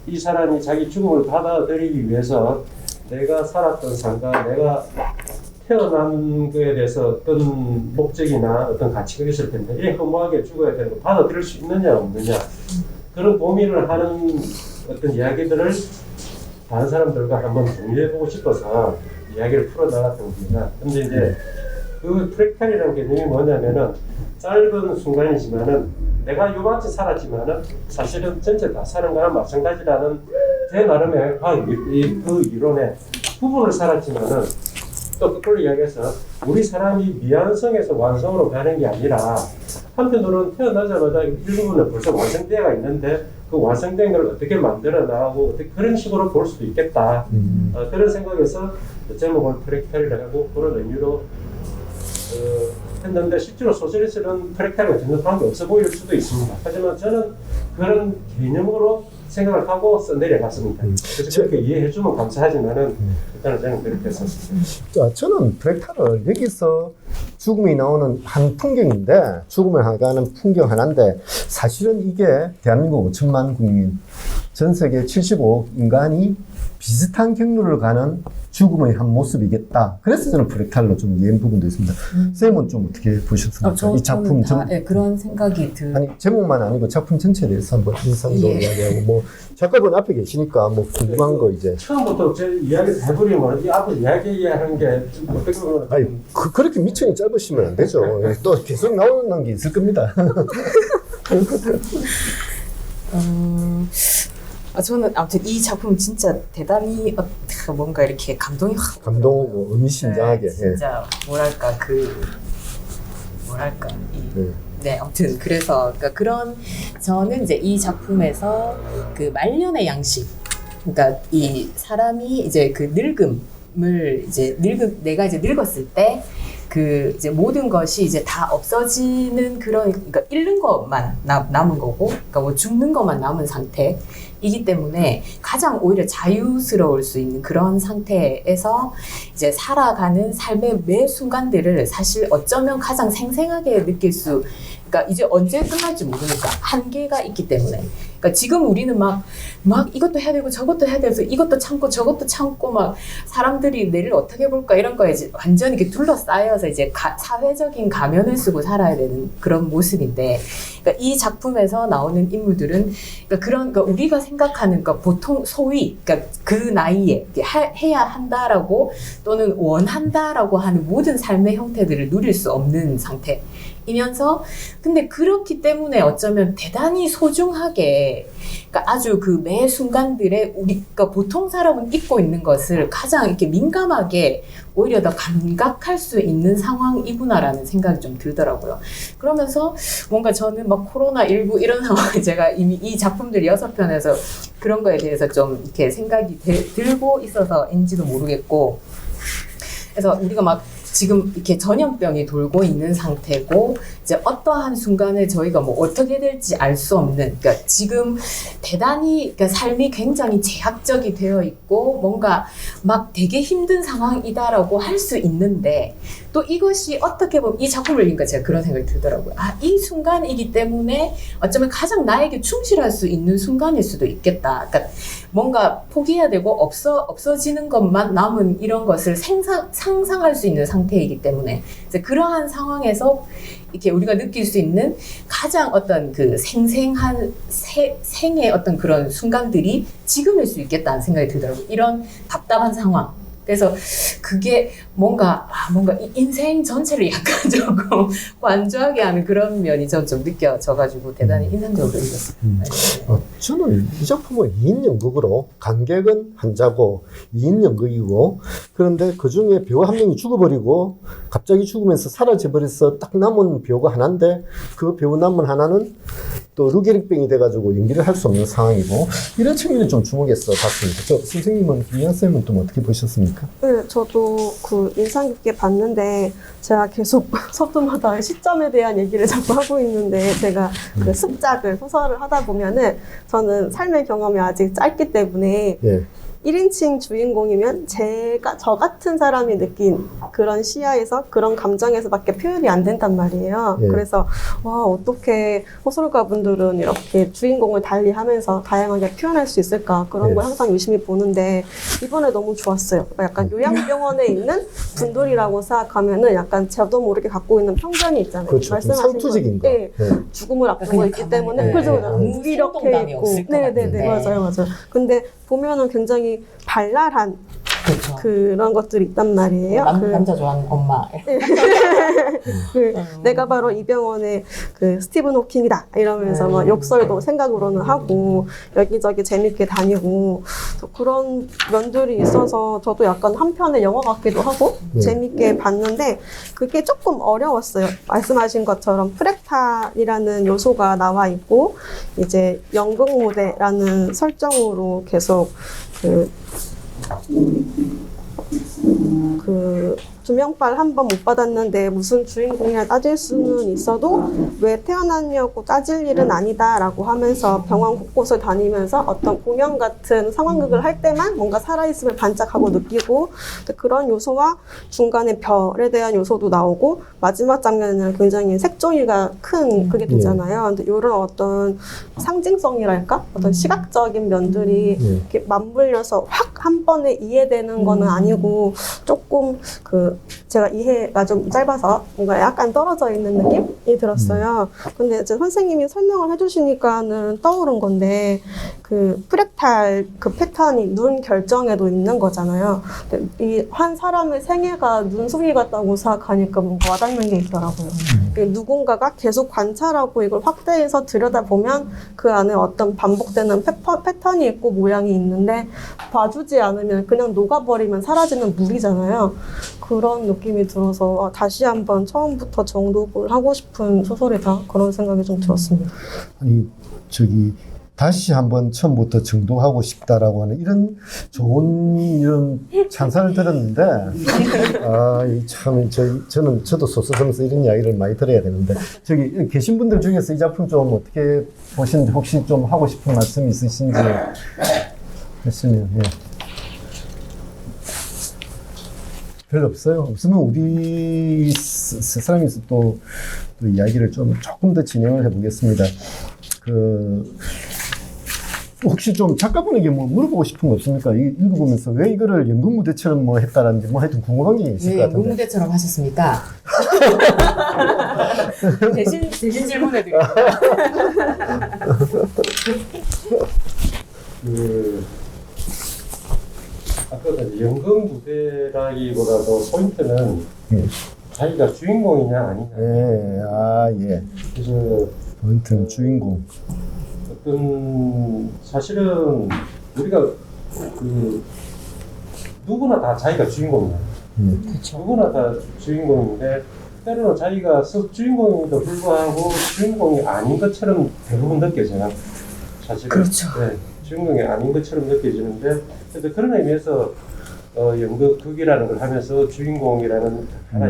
Speaker 4: 이 사람이 자기 죽음을 받아들이기 위해서 내가 살았던 삶과 내가 태어난 거에 대해서 어떤 목적이나 어떤 가치가 있을 텐데 이 허무하게 죽어야 되는 거 받아들일 수 있느냐 없느냐 그런 고민을 하는 어떤 이야기들을 다른 사람들과 한번 공유해보고 싶어서 이야기를 풀어나갔던 겁니다. 근데 이제 그 프랙탈이라는 개념이 뭐냐면은 짧은 순간이지만은 내가 요만치 살았지만은 사실은 전체 다 사는 거랑 마찬가지라는 제 나름의 그 이론의 부분을 살았지만은 또 그걸 이야기해서 우리 사람이 미완성에서 완성으로 가는 게 아니라 한편으로는 태어나자마자 일부분은 벌써 완성되어 있는데 그 완성된 걸 어떻게 만들어 나가고 어떻게 그런 식으로 볼 수도 있겠다. 그런 생각에서 제목을 프랙탈이라고 그런 의미로 했는데 실제로 소설에서는 프랙탈과 전혀 관계 없어 보일 수도 있습니다. 하지만 저는 그런 개념으로 생각을 하고 써내려갔습니다. 그래서 그렇게 이해해주면 감사하지만은 일단은 저는 그렇게 썼습니다.
Speaker 1: 저는 프랙탈을 여기서 죽음이 나오는 한 풍경인데 죽음을 향하는 풍경 하나인데 사실은 이게 대한민국 5천만 국민 전 세계 75억 인간이 비슷한 경로를 가는 죽음의 한 모습이겠다. 그래서 저는 프랙탈로 좀 이해한 부분도 있습니다. 쌤은 좀 어떻게 보셨습니까? 이 작품
Speaker 2: 저는 다, 그런 생각이
Speaker 1: 아니 제목만 아니고 작품 전체에 대해서 한번 인상도 이야기하고 뭐 작가분 앞에 계시니까 뭐 궁금한 거 이제
Speaker 4: 처음부터 제 이야기를 해버리면 이 앞에 이야기하는 게 어떻게 보면
Speaker 1: 아니 그렇게 미천이 짧으시면 안 되죠. 또 계속 나오는 게 있을 겁니다.
Speaker 2: 저는 아무튼 이 작품 진짜 대단히 뭔가 이렇게 감동이 확
Speaker 1: 감동 의미심장하게.
Speaker 2: 진짜 네, 아무튼 그래서 그러니까 그런 저는 이제 이 작품에서 그 말년의 양식, 그러니까 이 사람이 이제 그 늙음을 이제 내가 이제 늙었을 때 그 이제 모든 것이 이제 다 없어지는 그런 그러니까 잃는 것만 남은 거고, 그러니까 뭐 죽는 것만 남은 상태이기 때문에 가장 오히려 자유스러울 수 있는 그런 상태에서 이제 살아가는 삶의 매 순간들을 사실 어쩌면 가장 생생하게 느낄 수, 그러니까 이제 언제 끝날지 모르니까 한계가 있기 때문에. 그러니까 지금 우리는 막 이것도 해야 되고 저것도 해야 돼서 이것도 참고 저것도 참고 막 사람들이 내일 어떻게 볼까 이런 거에 이제 완전히 이렇게 둘러싸여서 이제 사회적인 가면을 쓰고 살아야 되는 그런 모습인데, 그러니까 이 작품에서 나오는 인물들은 그러니까 우리가 생각하는 그러니까 보통 소위 그러니까 그 나이에 해야 한다라고 또는 원한다라고 하는 모든 삶의 형태들을 누릴 수 없는 상태이면서 근데 그렇기 때문에 어쩌면 대단히 소중하게 그러니까 아주 그 매 순간들에 그러니까 보통 사람은 잊고 있는 것을 가장 이렇게 민감하게 오히려 더 감각할 수 있는 상황이구나라는 생각이 좀 들더라고요. 그러면서 뭔가 저는 막 코로나19 이런 상황에 제가 이미 이 작품들 6편에서 그런 거에 대해서 좀 이렇게 생각이 들고 있어서인지도 모르겠고, 그래서 우리가 막 지금 이렇게 전염병이 돌고 있는 상태고 이제 어떠한 순간에 저희가 뭐 어떻게 될지 알 수 없는, 그러니까 지금 대단히 그러니까 삶이 굉장히 제약적이 되어 있고 뭔가 막 되게 힘든 상황이다라고 할 수 있는데 또 이것이 어떻게 보면 이 작품을 읽으니까 제가 그런 생각이 들더라고요. 이 순간이기 때문에 어쩌면 가장 나에게 충실할 수 있는 순간일 수도 있겠다. 그러니까 뭔가 포기해야 되고 없어지는 것만 남은 이런 것을 상상할 수 있는 상태이기 때문에 이제 그러한 상황에서 이렇게 우리가 느낄 수 있는 가장 어떤 그 생생한 생의 어떤 그런 순간들이 지금일 수 있겠다는 생각이 들더라고요. 이런 답답한 상황. 그래서 그게 뭔가 이 인생 전체를 약간 조금 관조하게 하는 그런 면이 전 좀 느껴져가지고 대단히 인상적으로 읽었습니다.
Speaker 1: 저는 이 작품을 2인 연극으로 관객은 한자고 2인 연극이고 그런데 그 중에 배우 한 명이 죽어버리고 갑자기 죽으면서 사라져버려서 딱 남은 배우가 하나인데 그 배우 남은 하나는 또 루게릭병이 돼가지고 연기를 할 수 없는 상황이고 이런 측면을 좀 주목해서 봤습니다. 선생님은 김희아쌤은 또 어떻게 보셨습니까?
Speaker 3: 네, 저도 그 인상 깊게 봤는데 제가 계속 서두마다 시점에 대한 얘기를 자꾸 하고 있는데 제가 그 습작을 소설을 하다 보면은 저는 삶의 경험이 아직 짧기 때문에 1인칭 주인공이면 저 같은 사람이 느낀 그런 시야에서 그런 감정에서밖에 표현이 안 된단 말이에요. 그래서 어떻게 호소가분들은 이렇게 주인공을 달리하면서 다양하게 표현할 수 있을까 그런 걸 항상 유심히 보는데 이번에 너무 좋았어요. 약간 요양병원에 있는 분들이라고 생각하면은 약간 저도 모르게 갖고 있는 편견이 있잖아요.
Speaker 1: 그렇죠.
Speaker 3: 말씀하신
Speaker 1: 상투적인 거.
Speaker 3: 죽음을 앞두고 있기 때문에 그죠? 무기력해 있고 맞아요. 근데 보면은 굉장히 발랄한 그런 것들이 있단 말이에요.
Speaker 2: 남자 좋아하는 엄마.
Speaker 3: 내가 바로 이 병원의 그 스티븐 호킹이다 이러면서 막 욕설도 생각으로는 하고 여기저기 재밌게 다니고 그런 면들이 있어서 저도 약간 한편의 영화 같기도 하고 재밌게 봤는데 그게 조금 어려웠어요. 말씀하신 것처럼 프랙탈이라는 요소가 나와 있고 이제 연극 무대라는 설정으로 계속 그 두명발 한 번 못 받았는데 무슨 주인공이라 따질 수는 있어도 왜 태어났냐고 따질 일은 아니다라고 하면서 병원 곳곳을 다니면서 어떤 공연 같은 상황극을 할 때만 뭔가 살아있음을 반짝하고 느끼고 그런 요소와 중간에 별에 대한 요소도 나오고 마지막 장면에는 굉장히 색조이가 큰 그게 되잖아요. 근데 이런 어떤 상징성이랄까? 어떤 시각적인 면들이 이렇게 맞물려서 확 한 번에 이해되는 거는 아니고 조금 제가 이해가 좀 짧아서 뭔가 약간 떨어져 있는 느낌이 들었어요. 근데 이제 선생님이 설명을 해주시니까는 떠오른 건데 그 프랙탈 그 패턴이 눈 결정에도 있는 거잖아요. 이 한 사람의 생애가 눈속이 같다고 생각하니까 뭔가 와닿는 게 있더라고요. 누군가가 계속 관찰하고 이걸 확대해서 들여다보면 그 안에 어떤 반복되는 패턴이 있고 모양이 있는데 봐주지 않으면 그냥 녹아버리면 사라지는 물이잖아요. 그런 느낌이 들어서 다시 한번 처음부터 정독을 하고 싶은 소설이다 그런 생각이 좀 들었습니다.
Speaker 1: 아니 다시 한번 처음부터 정독하고 싶다라고 하는 이런 좋은 이런 찬사를 들었는데 저도 소설 쓰면서 이런 이야기를 많이 들어야 되는데 저기 계신 분들 중에서 이 작품 좀 어떻게 보시는지 혹시 좀 하고 싶은 말씀이 있으신지 했으면 별로 없어요. 없으면 우리 세 사람이서 또 이야기를 조금 더 진행을 해보겠습니다. 혹시 좀 작가분에게 물어보고 싶은 거 없습니까? 읽어보면서 왜 이거를 연극 무대처럼 했다라든지 하여튼 궁금한 게 있을 것 같은데.
Speaker 2: 연극 무대처럼 하셨습니까? 대신 질문해드릴게요.
Speaker 4: 아까 연극 무대라기보다도 포인트는 자기가 주인공이냐 아니냐. 그래서
Speaker 1: 포인트는 주인공.
Speaker 4: 사실은 우리가 누구나 다 자기가 주인공이에요. 누구나 다 주인공인데 때로는 자기가 주인공임에도 불구하고 주인공이 아닌 것처럼 대부분 느껴져요. 사실은.
Speaker 2: 그렇죠.
Speaker 4: 네, 주인공이 아닌 것처럼 느껴지는데 그래서 그런 의미에서 연극이라는 걸 하면서 주인공이라는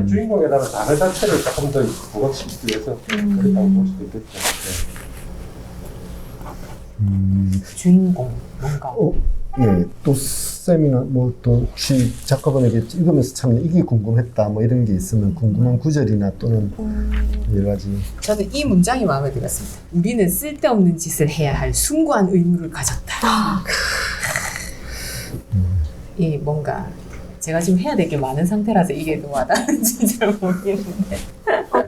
Speaker 4: 주인공이라는 단어 자체를 조금 더 부각시키기 위해서 그렇다고 볼 수도 있겠죠. 네.
Speaker 2: 주인공 뭔가
Speaker 1: 또 쌤이나 또 혹시 작가분에게 읽으면서 참 이게 궁금했다 이런 게 있으면 궁금한 구절이나 또는 여러 가지.
Speaker 2: 저는 이 문장이 마음에 들었습니다. 우리는 쓸데없는 짓을 해야 할 숭고한 의무를 가졌다. 이 뭔가 제가 지금 해야 될 게 많은 상태라서 이게 또 와닿는지 잘 모르겠는데.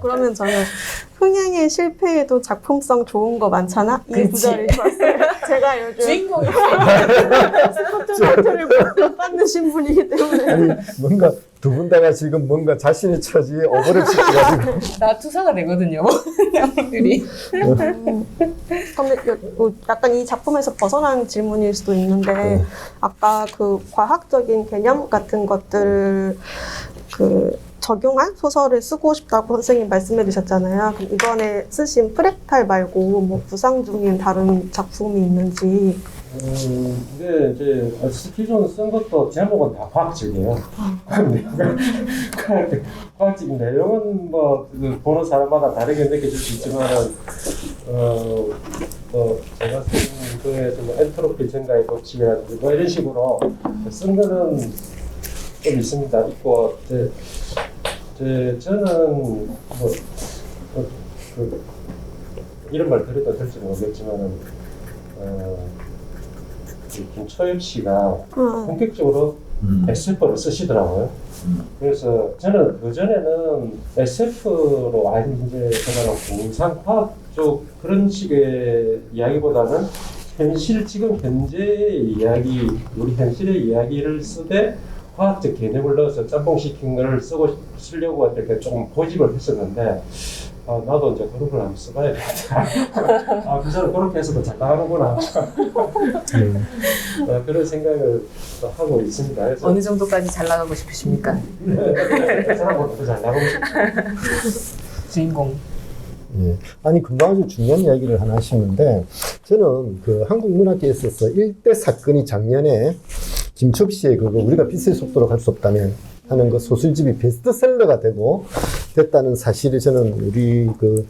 Speaker 3: 그러면 저는 흥행에 실패해도 작품성 좋은 거 많잖아? 이 구절이 좋았어요. 제가 요즘
Speaker 2: 주인공이
Speaker 3: 스포트라이트를 못 받는 신분이기 때문에
Speaker 1: 아니 뭔가 두 분 다가 지금 뭔가 자신의 처지에 오버랩 시켜가지고
Speaker 2: 나 투사가 되거든요. 영들이.
Speaker 3: 근데 약간 이 작품에서 벗어난 질문일 수도 있는데 아까 그 과학적인 개념 같은 것들을 적용한 소설을 쓰고 싶다고 선생님 말씀해 주셨잖아요. 그럼 이번에 쓰신 프랙탈 말고 구상 중인 다른 작품이 있는지.
Speaker 4: 근데 이제 기존 쓴 것도 제목은 다 과학적이에요. 과학적인 내용은 보는 사람마다 다르게 느껴질 수 있지만은 제가 쓴 거에 엔트로피 증가의 법칙이라든지 이런 식으로 쓴 거는 좀 있습니다. 있고 저는 이런 말 드려도 될지는 모르겠지만은 김초엽 씨가 본격적으로 SF를 쓰시더라고요. 그래서 저는 그전에는 SF로 이제 제가 공상과학 쪽 그런 식의 이야기보다는 지금 현재의 이야기, 우리 현실의 이야기를 쓰되 과학적 개념을 넣어서 짬뽕시킨 걸 쓰려고 이렇게 좀 고집을 했었는데 나도 이제 그런 걸 한번 써봐야 되겠다. 그 사람 그렇게 해서도 잘 나가는구나. 그런 생각을 하고 있습니다. 그래서
Speaker 2: 어느 정도까지 잘 나가고 싶으십니까?
Speaker 4: 그 사람보다 더 잘 나가고 싶어요.
Speaker 2: 주인공.
Speaker 1: 예. 아니, 금방 아주 중요한 이야기를 하나 하시는데, 저는 그 한국문학계에 있어서 일대 사건이 작년에 김첩 씨의 그거 우리가 빛의 속도로 갈 수 없다면 하는 그 소설집이 베스트셀러가 되고 됐다는 사실이 저는 우리 그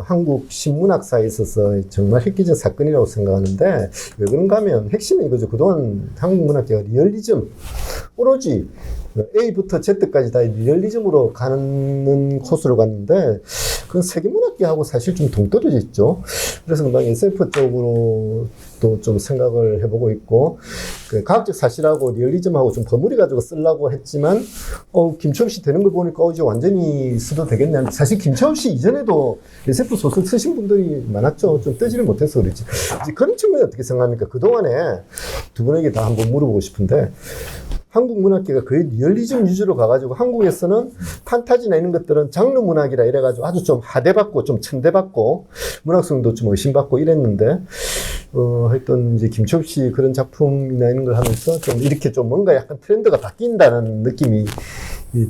Speaker 1: 한국 신문학사에 있어서 정말 획기적 사건이라고 생각하는데, 왜 그런가 하면 핵심이 이거죠. 그동안 한국 문학계가 리얼리즘, 오로지 A부터 Z까지 다 리얼리즘으로 가는 코스로 갔는데, 그건 세계문학계하고 사실 좀 동떨어져 있죠. 그래서 금방 SF 쪽으로 또 좀 생각을 해보고 있고, 그 과학적 사실하고 리얼리즘하고 좀 버무려가지고 쓰려고 했지만, 김철우 씨 되는 걸 보니까 이제 완전히 써도 되겠네. 사실 김철우 씨 이전에도 SF 소설 쓰신 분들이 많았죠. 좀 뜨지를 못해서 그렇지. 이제 그런 측면에 어떻게 생각합니까? 그동안에 두 분에게 다 한번 물어보고 싶은데, 한국 문학계가 거의 리얼리즘 위주로 가가지고 한국에서는 판타지나 이런 것들은 장르 문학이라 이래가지고 아주 좀 하대받고 좀 천대받고 문학성도 좀 의심받고 이랬는데, 하여튼 이제 김철 씨 그런 작품이나 이런 걸 하면서 좀 이렇게 좀 뭔가 약간 트렌드가 바뀐다는 느낌이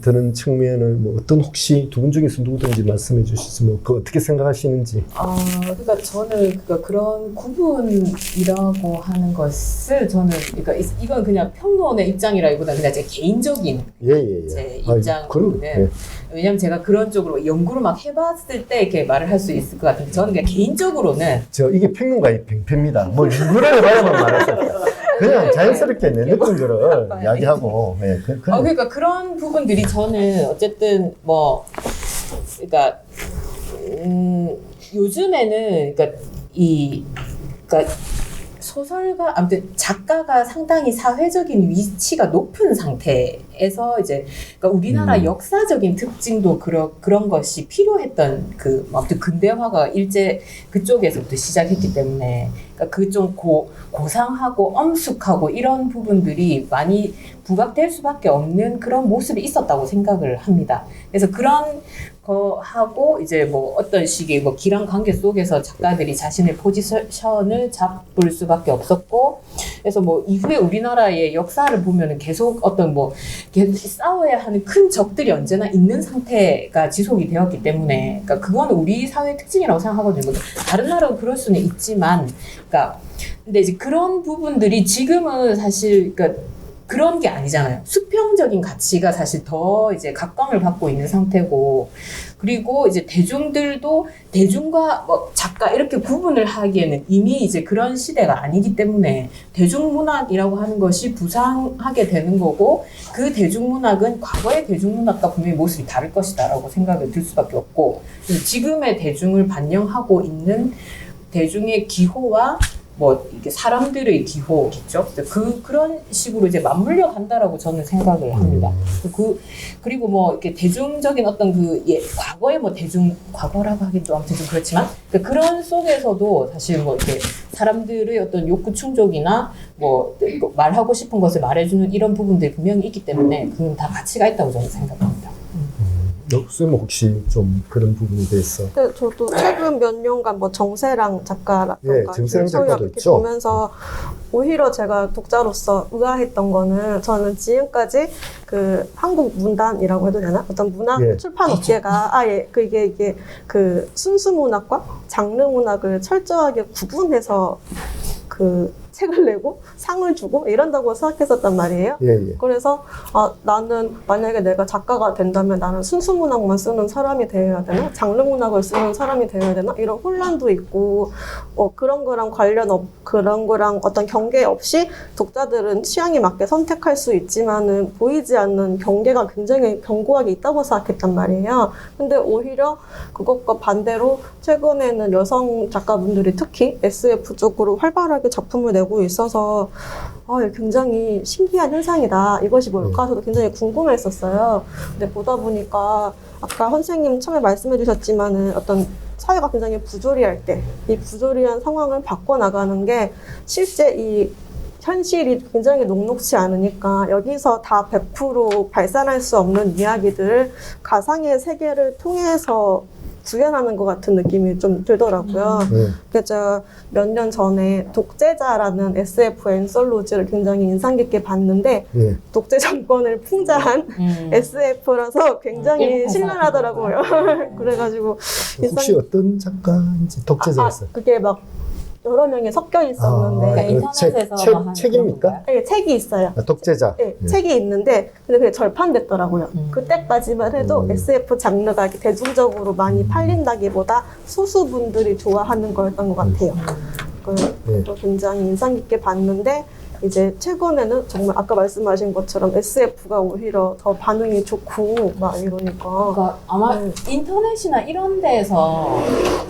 Speaker 1: 드는 측면을 뭐 어떤 혹시 두 분 중에서 누구든지 말씀해 주시죠. 뭐 그 어떻게 생각하시는지.
Speaker 2: 그러니까 저는 그런 구분이라고 하는 것을 저는 그러니까 이건 그냥 평론의 입장이라기보다 그냥 제 개인적인 제 입장으로는 왜냐면 제가 그런 쪽으로 연구를 막 해봤을 때 이렇게 말을 할 수 있을 것 같은데 저는 그냥 개인적으로는
Speaker 1: 이게 평론가의 팽패입니다. 뭐 연구를 해봐야만 말하죠. 그냥 자연스럽게 내 느낀 거를 이야기하고. 네,
Speaker 2: 그러니까 그런 부분들이 저는 어쨌든 뭐 그러니까 요즘에는 그러니까 소설가 아무튼 작가가 상당히 사회적인 위치가 높은 상태에서 이제 그러니까 우리나라 역사적인 특징도 그런 것이 필요했던 그 아무튼 근대화가 일제 그쪽에서부터 시작했기 때문에 그러니까 그 좀 고상하고 엄숙하고 이런 부분들이 많이 부각될 수밖에 없는 그런 모습이 있었다고 생각을 합니다. 그래서 그런 하고 이제 뭐 어떤 식의 뭐 길한 관계 속에서 작가들이 자신의 포지션을 잡을 수밖에 없었고, 그래서 뭐 이후에 우리나라의 역사를 보면은 계속 어떤 뭐 싸워야 하는 큰 적들이 언제나 있는 상태가 지속이 되었기 때문에, 그러니까 그거는 우리 사회의 특징이라고 생각하거든요. 다른 나라도 그럴 수는 있지만, 그러니까 근데 이제 그런 부분들이 지금은 사실 그러니까 그런 게 아니잖아요. 수평적인 가치가 사실 더 이제 각광을 받고 있는 상태고, 그리고 이제 대중들도 대중과 뭐 작가 이렇게 구분을 하기에는 이미 이제 그런 시대가 아니기 때문에 대중문학이라고 하는 것이 부상하게 되는 거고, 그 대중문학은 과거의 대중문학과 분명히 모습이 다를 것이다라고 생각이 들 수밖에 없고, 지금의 대중을 반영하고 있는 대중의 기호와 뭐 이게 사람들의 기호겠죠. 그런 식으로 이제 맞물려 간다라고 저는 생각을 합니다. 그리고 뭐 이렇게 대중적인 어떤 과거의 뭐 과거라고 하긴 또 아무튼 좀 그렇지만 그런 속에서도 사실 뭐 이렇게 사람들의 어떤 욕구 충족이나 뭐 말하고 싶은 것을 말해주는 이런 부분들이 분명히 있기 때문에 그건 다 가치가 있다고 저는 생각합니다.
Speaker 1: 선생님 혹시 좀 그런 부분에 대해서?
Speaker 3: 근데 저도 최근 몇 년간 뭐 정세랑 작가라든가
Speaker 1: 정세랑 작가도
Speaker 3: 이렇게
Speaker 1: 있죠.
Speaker 3: 보면서 오히려 제가 독자로서 의아했던 거는 저는 지금까지 그 한국 문단이라고 해도 되나? 어떤 문학 출판 업계가 이게 그 순수 문학과 장르 문학을 철저하게 구분해서 그 책을 내고 상을 주고 이런다고 생각했었단 말이에요. 그래서 나는 만약에 내가 작가가 된다면 나는 순수 문학만 쓰는 사람이 되어야 되나? 장르 문학을 쓰는 사람이 되어야 되나? 이런 혼란도 있고 그런 거랑 그런 거랑 어떤 경계 없이 독자들은 취향에 맞게 선택할 수 있지만은 보이지 않는 경계가 굉장히 견고하게 있다고 생각했단 말이에요. 근데 오히려 그것과 반대로 최근에는 여성 작가분들이 특히 SF 쪽으로 활발하게 작품을 내고 있어서 굉장히 신기한 현상이다. 이것이 뭘까? 저도 굉장히 궁금했었어요. 근데 보다 보니까 아까 선생님 처음에 말씀해 주셨지만은 어떤 사회가 굉장히 부조리할 때 이 부조리한 상황을 바꿔나가는 게 실제 이 현실이 굉장히 녹록지 않으니까 여기서 다 100% 발산할 수 없는 이야기들을 가상의 세계를 통해서 구현하는 것 같은 느낌이 좀 들더라고요. 그래서 제가 몇 년 전에 독재자라는 SF 앤솔로지를 굉장히 인상 깊게 봤는데
Speaker 1: 예.
Speaker 3: 독재 정권을 풍자한 SF라서 굉장히 신랄하더라고요. 그래가지고
Speaker 1: 혹시 어떤 작가인지 독재자였어요?
Speaker 3: 그게 막 여러 명이 섞여 있었는데
Speaker 1: 그
Speaker 2: 인터넷에서 한
Speaker 1: 책입니까?
Speaker 3: 네, 책이 있어요.
Speaker 1: 아, 독재자.
Speaker 3: 네,
Speaker 1: 예.
Speaker 3: 책이 있는데 근데 그게 절판됐더라고요. 그때까지만 해도 SF 장르가 이렇게 대중적으로 많이 팔린다기보다 소수분들이 좋아하는 거였던 것 같아요. 그것도 굉장히 인상 깊게 봤는데 이제 최근에는 정말 아까 말씀하신 것처럼 SF가 오히려 더 반응이 좋고 막 이러니까
Speaker 2: 그러니까 아마 인터넷이나 이런 데에서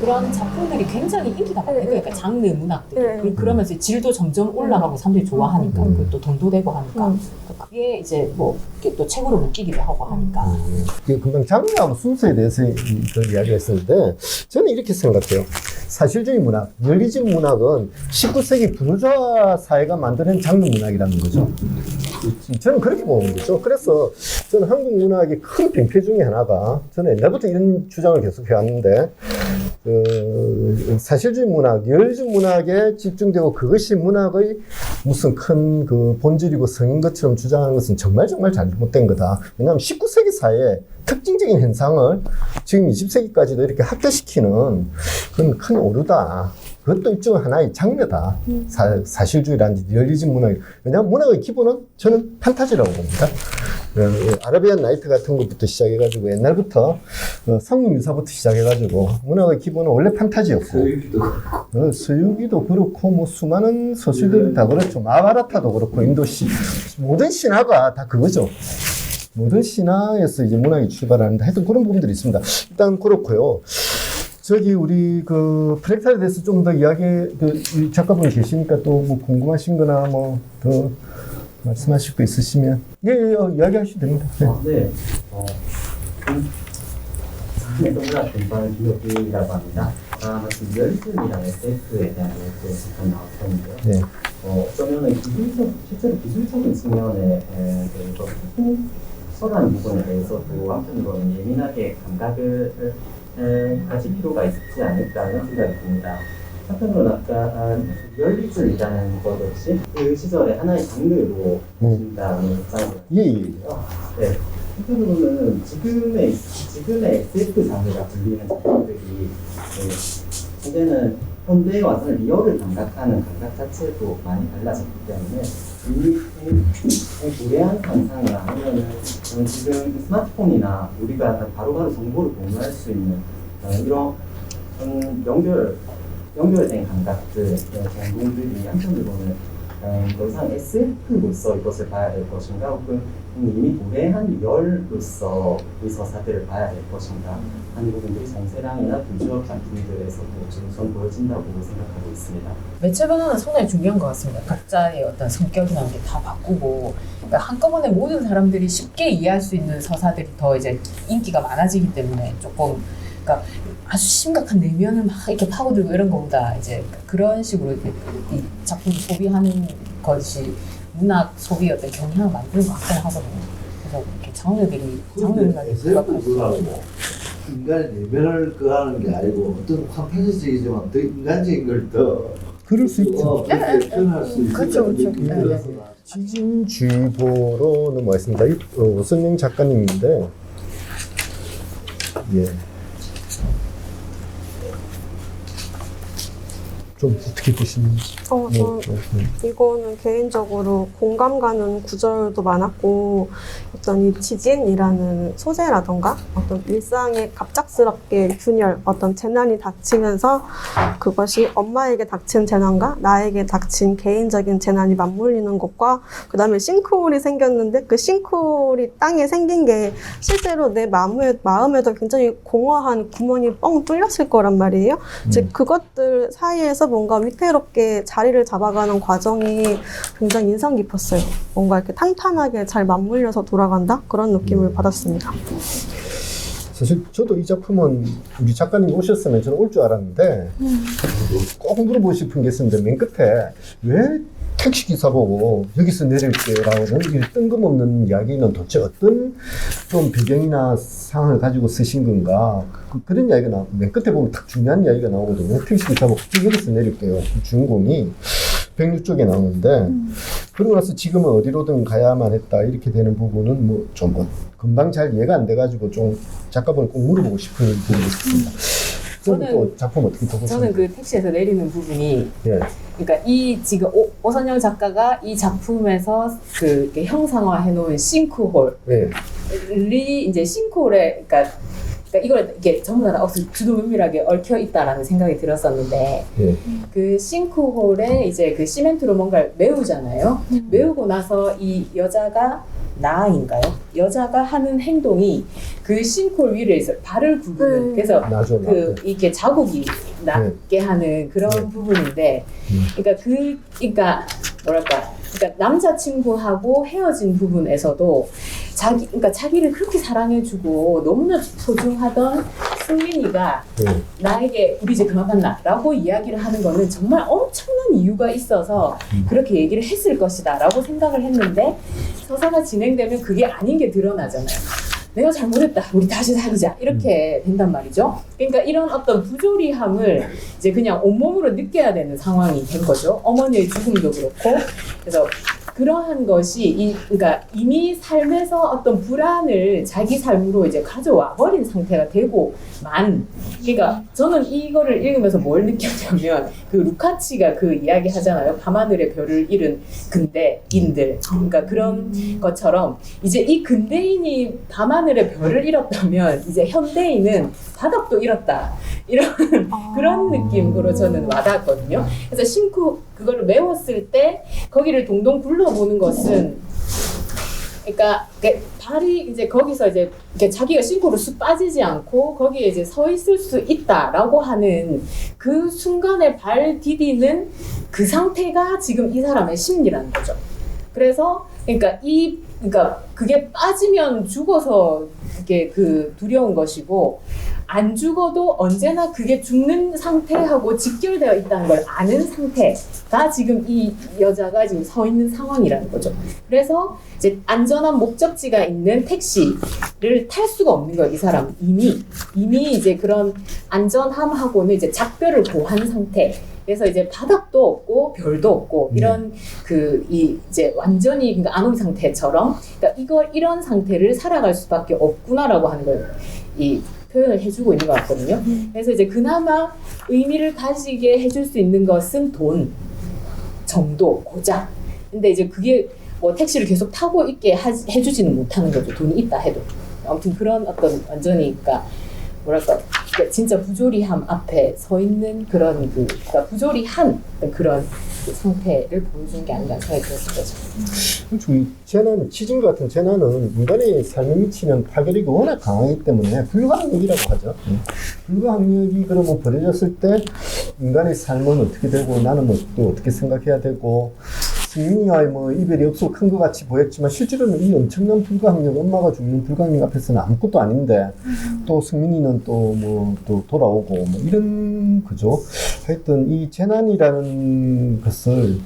Speaker 2: 그런 작품들이 굉장히 인기가 많아요. 그러니까 장르 문학들이.
Speaker 3: 네.
Speaker 2: 그러면서 질도 점점 올라가고 사람들이 좋아하니까 그리고 또 돈도 되고 하니까 그게 이제 뭐 이게 또 책으로 묶이기도 하고 하니까.
Speaker 1: 금방 장르하고 순서에 대해서 그 이야기가 있었는데 저는 이렇게 생각해요. 사실주의 문학, 리얼리즘 문학은 19세기 부르주아 사회가 만드는 장르 문학이라는 거죠. 저는 그렇게 보는 거죠. 그래서 저는 한국 문학의 큰 병폐 중에 하나가 저는 옛날부터 이런 주장을 계속 해왔는데 사실주의 문학, 리얼리즘 문학에 집중되고 그것이 문학의 무슨 큰 그 본질이고 성인 것처럼 주장하는 것은 정말 잘못된 거다. 왜냐하면 19세기 사회에 특징적인 현상을 지금 20세기까지도 이렇게 확대시키는 그건 큰 오류다. 그것도 일종의 하나의 장르다. 사실주의라든지 리얼리즘 문학. 왜냐하면 문학의 기본은 저는 판타지라고 봅니다. 아라비안 나이트 같은 것부터 시작해가지고 옛날부터 상륙유사부터 시작해가지고 문학의 기본은 원래 판타지였고 서유기도 그렇고 뭐 수많은 서술들이 다 그렇죠. 마하바라타도 그렇고 인도시 모든 신화가 다 그거죠. 모든 신화에서 이제 문학이 출발하는데 하여튼 그런 부분들이 있습니다. 일단 그렇고요. 저기 우리 그 프랙탈에 대해서 좀 더 이야기 이 작가분 계시니까 또 뭐 궁금하신 거나 뭐 더 말씀하실 거 있으시면 이야기하시면 됩니다.
Speaker 5: 네. 네, 동그랗 공부하는 김혁기라고 합니다. 마침 리얼리즘이랑 SF에 대한 이야기가 잠깐 나왔었는데요.
Speaker 1: 네.
Speaker 5: 어쩌면은 실제로 기술적인 측면에 대해서 소설하는 부분에 대해서도 한편으로는 예민하게 감각을 가질 필요가 있지 않을까라는 생각이 듭니다. 한편으로는 아까 리얼리즘이라는 것 역시 그 시절의 하나의 장르로 보신다는 입장이거든요. 네. 한편으로는 지금의 SF 장르가 불리는 작품들이 이제는 현대에 와서는 리얼을 감각하는 감각 자체도 많이 달라졌기 때문에 이 무례한 상상이나 아니면은 지금 스마트폰이나 우리가 바로바로 정보를 공유할 수 있는 이런 연결된 감각들, 전공들이 한편으로는 더 이상 SF로서 이것을 봐야 될 것인가, 혹은 이미 도래한 리얼로서 이 서사들을 봐야 될 것인가 하는 부분들이 정세랑이나 불주업 작품들에서도 좀 보여진다고 생각하고 있습니다.
Speaker 2: 매체 변화는 상당히 중요한 것 같습니다. 각자의 어떤 성격이나 게 다 바꾸고 그러니까 한꺼번에 모든 사람들이 쉽게 이해할 수 있는 서사들이 더 이제 인기가 많아지기 때문에 조금 그러니까 아주 심각한 내면을 막 이렇게 파고들고 이런 것보다 이제 그런 식으로 이 작품 소비하는 것이 문학 소비의 어떤 경향을 만드는 것 같긴 하거든요. 그래서 이렇게 장르들이
Speaker 6: 그거하고 인간의 내면을 그하는 게 아니고 어떤 판타지적이지만 더 인간적인 걸 더
Speaker 1: 그럴 수 있죠.
Speaker 6: 그렇게 표현할 수 있는
Speaker 2: 그렇죠.
Speaker 1: 지진주의보로 넘어가겠습니다. 오선영 작가님인데 예. 좀 어떻게 보시는지.
Speaker 3: 이거는 개인적으로 공감 가는 구절도 많았고 어떤 이 지진이라는 소재라던가 어떤 일상에 갑작스럽게 균열, 어떤 재난이 닥치면서 그것이 엄마에게 닥친 재난과 나에게 닥친 개인적인 재난이 맞물리는 것과 그 다음에 싱크홀이 생겼는데 그 싱크홀이 땅에 생긴 게 실제로 내 마음에도 굉장히 공허한 구멍이 뻥 뚫렸을 거란 말이에요. 즉 그것들 사이에서 뭔가 위태롭게 자리를 잡아가는 과정이 굉장히 인상 깊었어요. 뭔가 이렇게 탄탄하게 잘 맞물려서 돌아간다? 그런 느낌을 받았습니다.
Speaker 1: 사실 저도 이 작품은 우리 작가님 오셨으면 저는 올 줄 알았는데 꼭 물어보고 싶은 게 있었는데 맨 끝에 왜 택시 기사 보고 여기서 내릴게라는 이 뜬금없는 이야기는 도대체 어떤 좀 배경이나 상황을 가지고 쓰신 건가? 그런 이야기가 맨 끝에 보면 딱 중요한 이야기가 나오거든요. 택시 기사 보고 여기서 내릴게요. 주인공이 106쪽에 나오는데 그러고 나서 지금은 어디로든 가야만 했다 이렇게 되는 부분은 뭐 좀 금방 잘 이해가 안 돼가지고 좀 작가분을 꼭 물어보고 싶은 부분이 있습니다. 저는 또 작품 어떻게 보고
Speaker 2: 저는 그 택시에서 내리는 부분이
Speaker 1: 예.
Speaker 2: 그러니까 이 지금 오선영 작가가 이 작품에서 그 이렇게 형상화 해놓은 싱크홀이
Speaker 1: 예.
Speaker 2: 이제 싱크홀에 그러니까 이걸 이게 전부 다 주도면밀하게 얽혀 있다라는 생각이 들었었는데
Speaker 1: 예.
Speaker 2: 그 싱크홀에 이제 그 시멘트로 뭔가를 메우잖아요. 메우고 나서 이 여자가 나인가요? 여자가 하는 행동이 그 싱크홀 위를 있어 발을 구부는 그래서
Speaker 1: 나죠.
Speaker 2: 그 이게 자국이 나게 하는 그런 부분인데, 그러니까 뭐랄까, 그러니까 남자친구하고 헤어진 부분에서도 그러니까 자기를 그렇게 사랑해주고 너무나 소중하던 승민이가 나에게 우리 이제 그만 만나라고 이야기를 하는 거는 정말 엄청난 이유가 있어서 그렇게 얘기를 했을 것이다라고 생각을 했는데 서사가 진행되면 그게 아닌 게 드러나잖아요. 내가 잘못했다. 우리 다시 사귀자. 이렇게 된단 말이죠. 그러니까 이런 어떤 부조리함을 이제 그냥 온몸으로 느껴야 되는 상황이 된 거죠. 어머니의 죽음도 그렇고. 그래서 그러한 것이 그러니까 이미 삶에서 어떤 불안을 자기 삶으로 이제 가져와 버린 상태가 되고만. 그러니까 저는 이거를 읽으면서 뭘 느꼈냐면 그 루카치가 그 이야기 하잖아요. 밤하늘의 별을 잃은 근대인들. 그러니까 그런 것처럼 이제 이 근대인이 밤하늘의 별을 잃었다면 이제 현대인은 바닥도 잃었다. 이런 그런 느낌으로 저는 와닿았거든요. 그래서 그거를 메웠을 때 거기를 동동 굴러보는 것은 그러니까 발이 이제 거기서 이제 자기가 싱크로 쑥 빠지지 않고 거기에 이제 서 있을 수 있다라고 하는 그 순간에 발 디디는 그 상태가 지금 이 사람의 심리라는 거죠. 그래서 그러니까 그게 빠지면 죽어서 이게 그 두려운 것이고 안 죽어도 언제나 그게 죽는 상태하고 직결되어 있다는 걸 아는 상태가 지금 이 여자가 지금 서 있는 상황이라는 거죠. 그래서 이제 안전한 목적지가 있는 택시를 탈 수가 없는 거예요. 이 사람은 이미 이제 그런 안전함하고는 이제 작별을 고한 상태. 그래서 이제 바닥도 없고 별도 없고 이런 이제 완전히 그러니까 안온 상태처럼 그러니까 이런 상태를 살아갈 수밖에 없구나라고 하는 걸 이 표현을 해주고 있는 것 같거든요. 그래서 이제 그나마 의미를 가지게 해줄 수 있는 것은 돈 정도 고작. 근데 이제 그게 뭐 택시를 계속 타고 있게 해주지는 못하는 거죠. 돈이 있다 해도. 아무튼 그런 어떤 완전히 그러니까 뭐랄까 진짜 부조리함 앞에 서 있는 그런 그러니까 부조리한 그런 그 상태를 보여주는 게 아닌가 생각이 들었을 거죠.
Speaker 1: 치징 같은 재난은 인간의 삶에 미치는 파괴력이 워낙 강하기 때문에 불가항력이라고 하죠. 불가항력이 그러면 벌어졌을 때 인간의 삶은 어떻게 되고 나는 뭐 또 어떻게 생각해야 되고 승민이와의 뭐 이별이 없어 큰 것 같이 보였지만 실제로는 이 엄청난 불가항력, 엄마가 죽는 불가항력 앞에서는 아무것도 아닌데 또 승민이는 또 뭐 또 돌아오고 뭐 이런 거죠. 하여튼 이 재난이라는 것을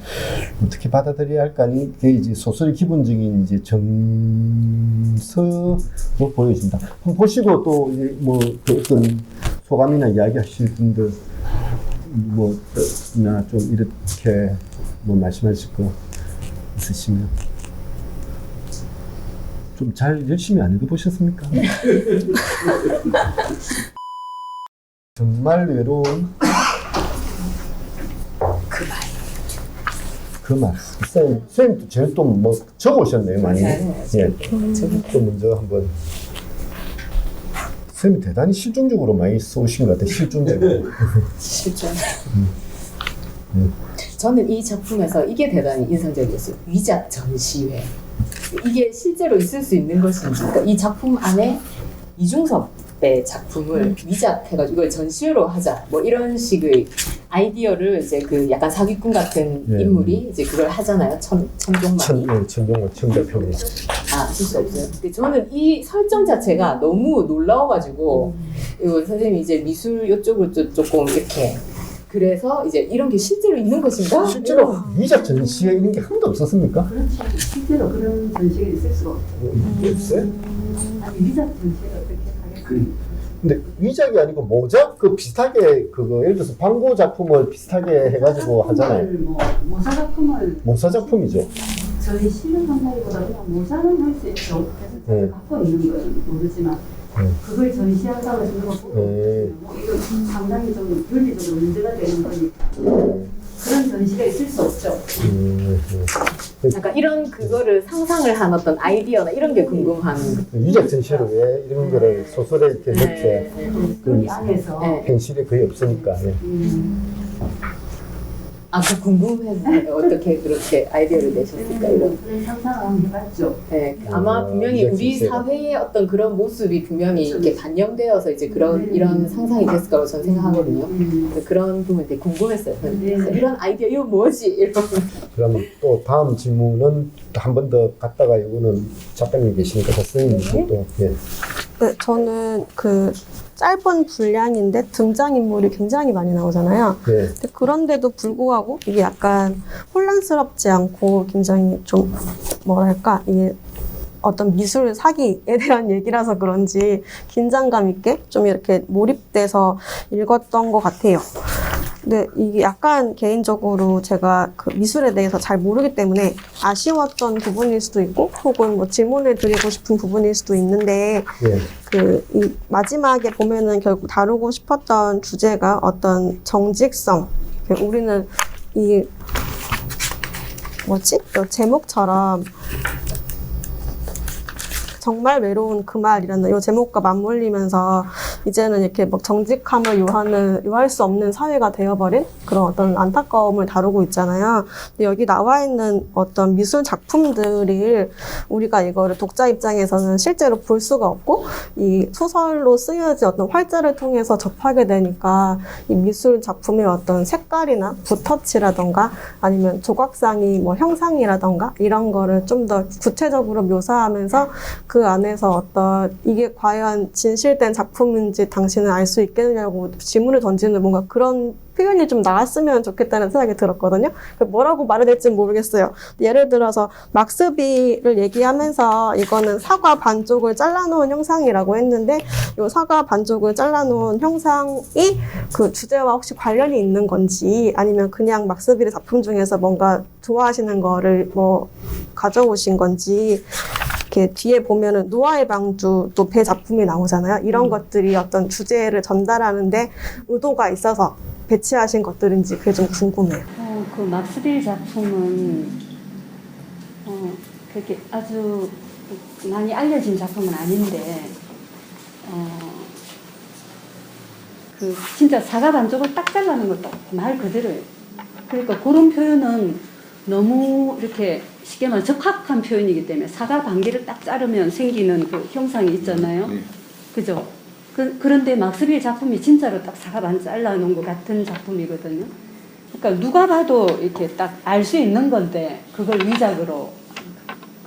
Speaker 1: 어떻게 받아들여야 할까 이게 이제 소설의 기본적인 이제 정서로 보여진다. 한번 보시고 또 뭐 어떤 소감이나 이야기하실 분들 뭐나 좀 이렇게 뭐 말씀하실 거 있으시면 좀 잘 열심히 안 읽어보셨습니까? 정말 외로운 그 말. 선생님도 제일 또 뭐 적어오셨네요 많이. 예. 또 먼저 한번. 선생님 대단히 실존적으로 많이 써오신 것 같아요. 실존적으로.
Speaker 2: 실존. 저는 이 작품에서 이게 대단히 인상적이었어요. 위작 전시회. 이게 실제로 있을 수 있는 것인지. 그러니까 이 작품 안에 이중섭의 작품을 위작해가지고 이걸 전시회로 하자. 뭐 이런 식의 아이디어를 이제 그 약간 사기꾼 같은 인물이 이제 그걸 하잖아요. 천종만이.
Speaker 1: 천종만 천자평이.
Speaker 2: 쓸 수 없어요. 근데 저는 이 설정 자체가 너무 놀라워가지고 이거 선생님이 이제 미술 이쪽을 조금 이렇게 그래서 이제 이런 게 실제로 있는 것인가?
Speaker 1: 실제로 위작 전시회 이런 게 한 번도 없었습니까?
Speaker 7: 그렇지. 실제로 그런 전시가 있을 수가 없죠.
Speaker 1: 없어요?
Speaker 7: 아니, 위작 전시가 어떻게 하겠어요?
Speaker 1: 근데 위작이 아니고 모작 그 비슷하게 그거 예를 들어서 광고 작품을 비슷하게 해가지고 하잖아요.
Speaker 7: 모사 작품을
Speaker 1: 모사 작품이죠.
Speaker 7: 전시는 한다기보다 그냥 모사는 할 수 있죠. 그래서
Speaker 1: 네.
Speaker 7: 갖고 있는 건 모르지만 그걸 전시한다고 해서 누가 보고
Speaker 1: 네.
Speaker 7: 뭐 이거 상당히 좀 윤리적으로 문제가 되는 거니까 그런 전시가 있을 수 없죠.
Speaker 2: 약간 이런 그거를 상상을 한 어떤 아이디어나 이런 게 궁금한.
Speaker 1: 위작 전시회를 왜 이런 거를 소설에 이렇게 넣게
Speaker 7: 그 안에서
Speaker 2: 네.
Speaker 1: 현실이 거의 없으니까. 예.
Speaker 2: 아, 그 궁금해서 어떻게 그렇게 아이디어를 내셨을까 이런.
Speaker 7: 그런 상상을 한번 해봤죠.
Speaker 2: 네, 아마 분명히
Speaker 1: 위작
Speaker 2: 우리
Speaker 1: 전시회가.
Speaker 2: 사회의 어떤 그런 모습이 분명히 이렇게 반영되어서 이제 그런 이런 상상이 됐을 거라고 저는 생각하거든요. 그런 부분이 되게 궁금했어요. 그래서 이런 아이디어 이거 뭐지? 이런.
Speaker 1: 그러면 또 다음 질문은 한 번 더 갔다가 이거는 작가님 계시니까 선생님 또 예.
Speaker 3: 네, 저는 그 짧은 분량인데 등장인물이 굉장히 많이 나오잖아요.
Speaker 1: 예.
Speaker 3: 근데 그런데도 불구하고 이게 약간 혼란스럽지 않고 굉장히 좀 뭐랄까 이게 어떤 미술 사기에 대한 얘기라서 그런지 긴장감 있게 좀 이렇게 몰입돼서 읽었던 것 같아요. 근데 이게 약간 개인적으로 제가 그 미술에 대해서 잘 모르기 때문에 아쉬웠던 부분일 수도 있고 혹은 뭐 질문을 드리고 싶은 부분일 수도 있는데
Speaker 1: 예.
Speaker 3: 그 이 마지막에 보면은 결국 다루고 싶었던 주제가 어떤 정직성. 우리는 이 뭐지? 그 제목처럼 정말 외로운 그 말이라는 이 제목과 맞물리면서 이제는 이렇게 막 정직함을 요할 수 없는 사회가 되어버린 그런 어떤 안타까움을 다루고 있잖아요. 근데 여기 나와 있는 어떤 미술 작품들을 우리가 이거를 독자 입장에서는 실제로 볼 수가 없고 이 소설로 쓰여진 어떤 활자를 통해서 접하게 되니까 이 미술 작품의 어떤 색깔이나 붓터치라던가 아니면 조각상이 뭐 형상이라던가 이런 거를 좀 더 구체적으로 묘사하면서 그 안에서 어떤 이게 과연 진실된 작품인지 당신은 알 수 있겠느냐고 질문을 던지는 뭔가 그런 표현이 좀 나왔으면 좋겠다는 생각이 들었거든요. 뭐라고 말해야 될지 모르겠어요. 예를 들어서 막스비를 얘기하면서 이거는 사과 반쪽을 잘라놓은 형상이라고 했는데 이 사과 반쪽을 잘라놓은 형상이 그 주제와 혹시 관련이 있는 건지 아니면 그냥 막스비의 작품 중에서 뭔가 좋아하시는 거를 뭐 가져오신 건지 이렇게 뒤에 보면은 노아의 방주 또 배 작품이 나오잖아요. 이런 것들이 어떤 주제를 전달하는데 의도가 있어서 배치하신 것들인지 그게 좀 궁금해요.
Speaker 7: 그 막스빌 작품은 그렇게 아주 많이 알려진 작품은 아닌데 그 진짜 사과 반쪽을 딱 잘라는 것도 말 그대로예요. 그러니까 그런 표현은 너무 이렇게 쉽게 말해 적합한 표현이기 때문에 사과 반개를 딱 자르면 생기는 그 형상이 있잖아요. 그죠? 그런데 막스빌 작품이 진짜로 딱 사과 반 잘라놓은 것 같은 작품이거든요. 그러니까 누가 봐도 이렇게 딱 알 수 있는 건데 그걸 위작으로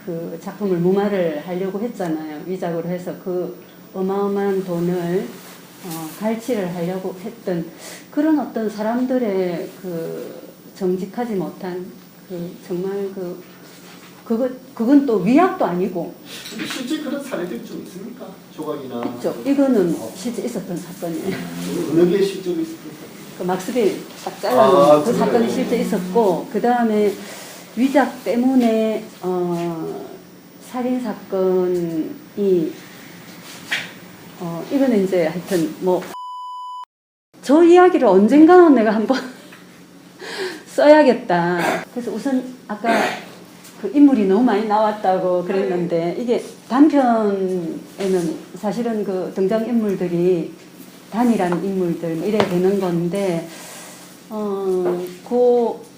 Speaker 7: 그 작품을 무마를 하려고 했잖아요. 위작으로 해서 그 어마어마한 돈을 갈취를 하려고 했던 그런 어떤 사람들의 그 정직하지 못한 그 정말 그건 또 위약도 아니고.
Speaker 1: 실제 그런 사례들이 좀 있습니까? 조각이나.
Speaker 7: 있죠. 이거는 실제 있었던 사건이에요.
Speaker 1: 어느 게 실제로 있습니까?
Speaker 7: 그 막스빌 딱 잘라놓은 그 사건이 실제 있었고 그 다음에 위작 때문에 살인 사건이 이거는 이제 하여튼 뭐 저 이야기를 언젠가는 내가 한번 써야겠다. 그래서 우선 아까 그 인물이 너무 많이 나왔다고 그랬는데 이게 단편에는 사실은 그 등장인물들이 단일한 인물들 이래 되는 건데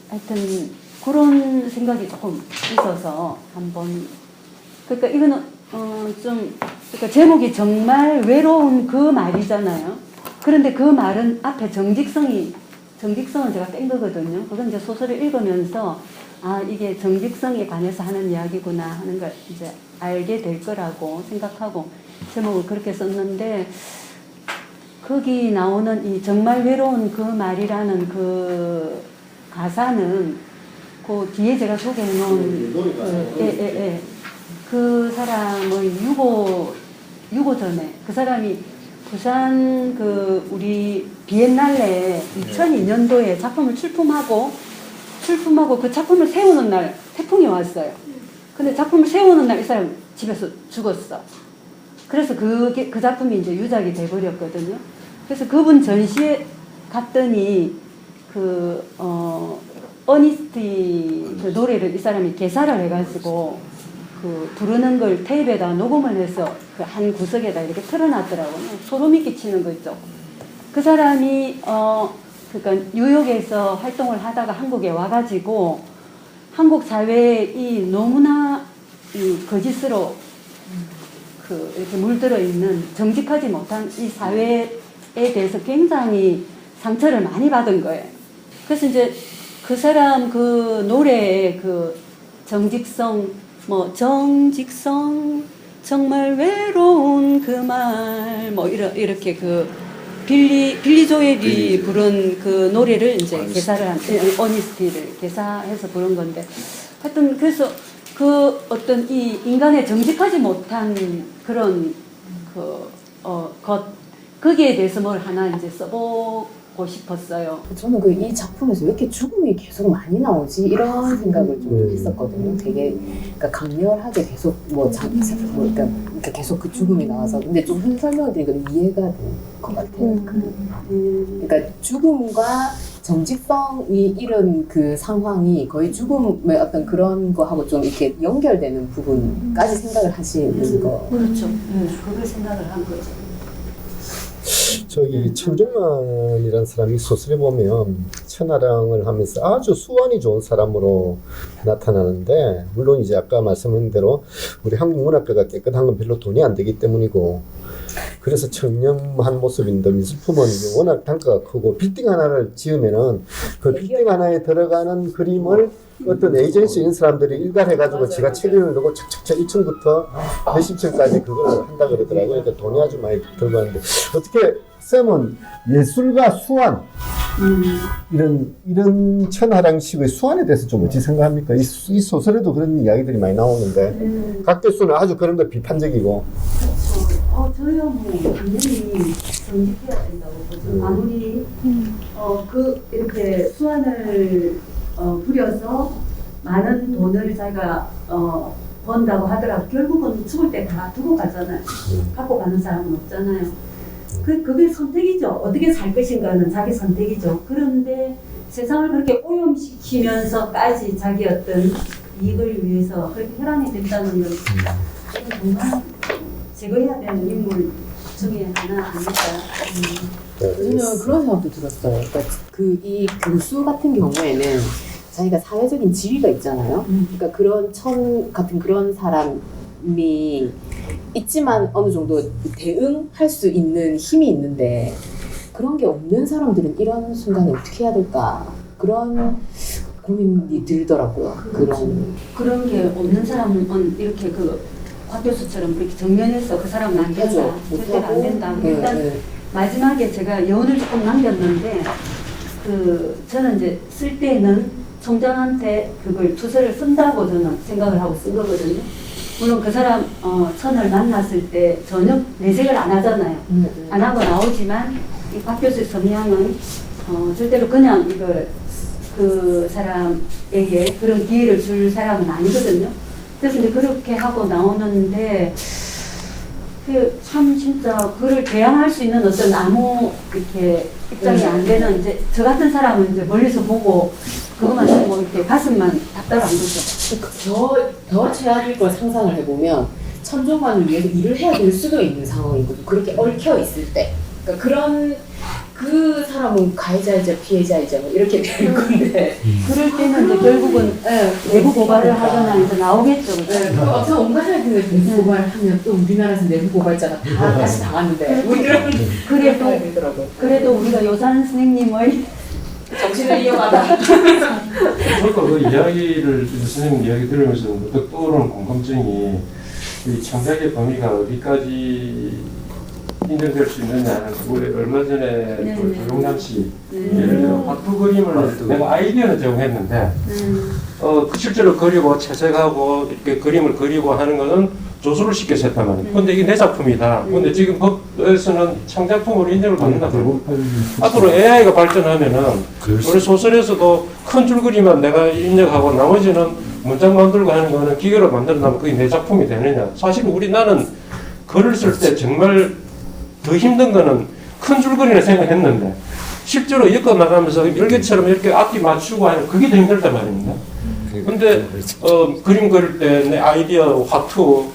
Speaker 7: 하여튼 그런 생각이 조금 있어서 한번 그러니까 이거는 그러니까 제목이 정말 외로운 그 말이잖아요. 그런데 그 말은 앞에 정직성을 제가 뺀 거거든요. 그건 이제 소설을 읽으면서 이게 정직성에 관해서 하는 이야기구나 하는 걸 이제 알게 될 거라고 생각하고 제목을 그렇게 썼는데 거기 나오는 이 정말 외로운 그 말이라는 그 가사는 그 뒤에 제가 소개해 놓은 그 사람의 유고 전에 그 사람이 부산 그 우리 비엔날레 2002년도에 작품을 출품하고 그 작품을 세우는 날 태풍이 왔어요. 근데 작품을 세우는 날 이 사람 집에서 죽었어. 그래서 그 작품이 이제 유작이 돼버렸거든요. 그래서 그분 전시에 갔더니 어니스티 그 노래를 이 사람이 개사를 해가지고 그 부르는 걸 테이프에다 녹음을 해서 그 한 구석에다 이렇게 틀어놨더라고요. 소름이 끼치는 거 있죠. 그 사람이 그러니까 뉴욕에서 활동을 하다가 한국에 와가지고 한국 사회에 이 너무나 이 거짓으로 그 이렇게 물들어 있는 정직하지 못한 이 사회에 대해서 굉장히 상처를 많이 받은 거예요. 그래서 이제 그 사람 그 노래의 그 정직성 정말 외로운 그 말 이렇게 그 빌리 조엘이 부른 그 노래를 이제 개사를 한 어니스티를 개사해서 부른 건데 하여튼 그래서 그 어떤 이 인간의 정직하지 못한 그런 거기에 대해서 뭘 하나 이제 써보고 싶었어요.
Speaker 2: 저는 그 이 작품에서 왜 이렇게 죽음이 계속 많이 나오지 이런 생각을 좀 했었거든요. 되게 그러니까 강렬하게 계속 그러니까 계속 그 죽음이 나와서 근데 좀 설명을 드리니까 이해가 될 것 같아요. 그러니까 죽음과 정직성이 이런 그 상황이 거의 죽음의 어떤 그런 거하고 좀 이렇게 연결되는 부분까지 생각을 하시는 거.
Speaker 7: 그렇죠. 그걸 생각을 한 거죠.
Speaker 1: 저기 천중만이라는 사람이 소설에 보면 천하랑을 하면서 아주 수완이 좋은 사람으로 나타나는데 물론 이제 아까 말씀한 대로 우리 한국 문학가가 깨끗한 건 별로 돈이 안 되기 때문이고 그래서 청렴한 모습인데 미술품은 워낙 단가가 크고 빌딩 하나를 지으면은 그 빌딩 하나에 들어가는 그림을 어떤 에이전시 있는 사람들이 일괄해가지고 지가 책임을 넣고 착착착 1층부터 몇십 층까지 그걸 한다 그러더라고요. 그러니까 돈이 아주 많이 들고 하는데 어떻게 쌤은 예술가 수완 이런 천하랑식의 수완에 대해서 좀 어찌 생각합니까? 이 소설에도 그런 이야기들이 많이 나오는데 각교수는 아주 그런 거 비판적이고
Speaker 7: 저희가 당연히 정직해야 된다고 보죠. 아무리 이렇게 수완을 부려서 많은 돈을 자기가 번다고 하더라도 결국은 죽을 때 다 두고 가잖아요. 갖고 가는 사람은 없잖아요. 그게 선택이죠. 어떻게 살 것인가는 자기 선택이죠. 그런데 세상을 그렇게 오염시키면서까지 자기 어떤 이익을 위해서 그렇게 혈안이 된다는 건 정말 제거해야 되는 인물 중에 하나 아닐까.
Speaker 2: 저는 그런 생각도 들었어요. 그러니까 이 교수 같은 경우에는 자기가 사회적인 지위가 있잖아요. 그러니까 그런 같은 그런 사람이 있지만 어느 정도 대응할 수 있는 힘이 있는데 그런 게 없는 사람들은 이런 순간에 어떻게 해야 될까 그런 고민이 들더라고요.
Speaker 7: 그런 게 없는 사람은 이렇게 곽 교수처럼 이렇게 정면에서 그 사람은 안 된다, 절대로 안 된다. 일단 마지막에 제가 여운을 조금 남겼는데 저는 이제 쓸 때는 총장한테 그걸 투서를 쓴다고 저는 생각을 하고 쓴 거거든요. 물론 그 사람 천을 만났을 때 전혀 내색을 안 하잖아요. 안 하고 나오지만 이 박 교수의 성향은 절대로 그냥 이걸 그 사람에게 그런 기회를 줄 사람은 아니거든요. 그래서 이제 그렇게 하고 나오는데 참 진짜 그를 대항할 수 있는 어떤 아무 이렇게 입장이 안 되는 이제 저 같은 사람은 이제 멀리서 보고 그것만 이렇게 가슴만 답답한 거죠.
Speaker 2: 더 최악일 걸 상상을 해보면 천중만을 위해서 일을 해야 될 수도 있는 상황이거든요. 그렇게 얽혀 있을 때. 그러니까 그 사람은 가해자이자 피해자이자 이렇게 될 건데.
Speaker 7: 그럴 때는 이제 결국은 내부 고발을 하거나 이제 나오겠죠.
Speaker 2: 저 온갖 사람이 내부 고발하면 또 우리나라에서 내부 고발자가 다 다시 당하는데.
Speaker 7: 그래도 우리가 요산 선생님의
Speaker 2: 정신을 이어가다.
Speaker 4: 저도 그 이야기를 선생님 이야기 들으면서 문득 떠오르는 궁금증이 이 창작의 범위가 어디까지 인정될 수 있느냐. 우리 얼마 전에
Speaker 7: 네,
Speaker 4: 그
Speaker 7: 네.
Speaker 4: 조용남 씨 예를 들어 화투 그림을 내가 아이디어는 제공했는데 실제로 그리고 채색하고 이렇게 그림을 그리고 하는 거는 조수를 시켜서 했단 말이에요. 근데 이게 내 작품이다. 근데 지금 법에서는 창작품으로 인정을 받는다. 앞으로 AI가 발전하면은 우리 소설에서도 큰 줄 그리만 내가 입력하고 나머지는 문장 만들고 하는 거는 기계로 만들어 놓으면 그게 내 작품이 되느냐. 사실 나는 글을 쓸 때 정말 더 힘든 거는 큰 줄거리를 생각했는데 실제로 엮어 나가면서 열개처럼 이렇게 앞뒤 맞추고 하는 그게 더 힘들단 말입니다. 근데 그림 그릴 때 내 아이디어 화투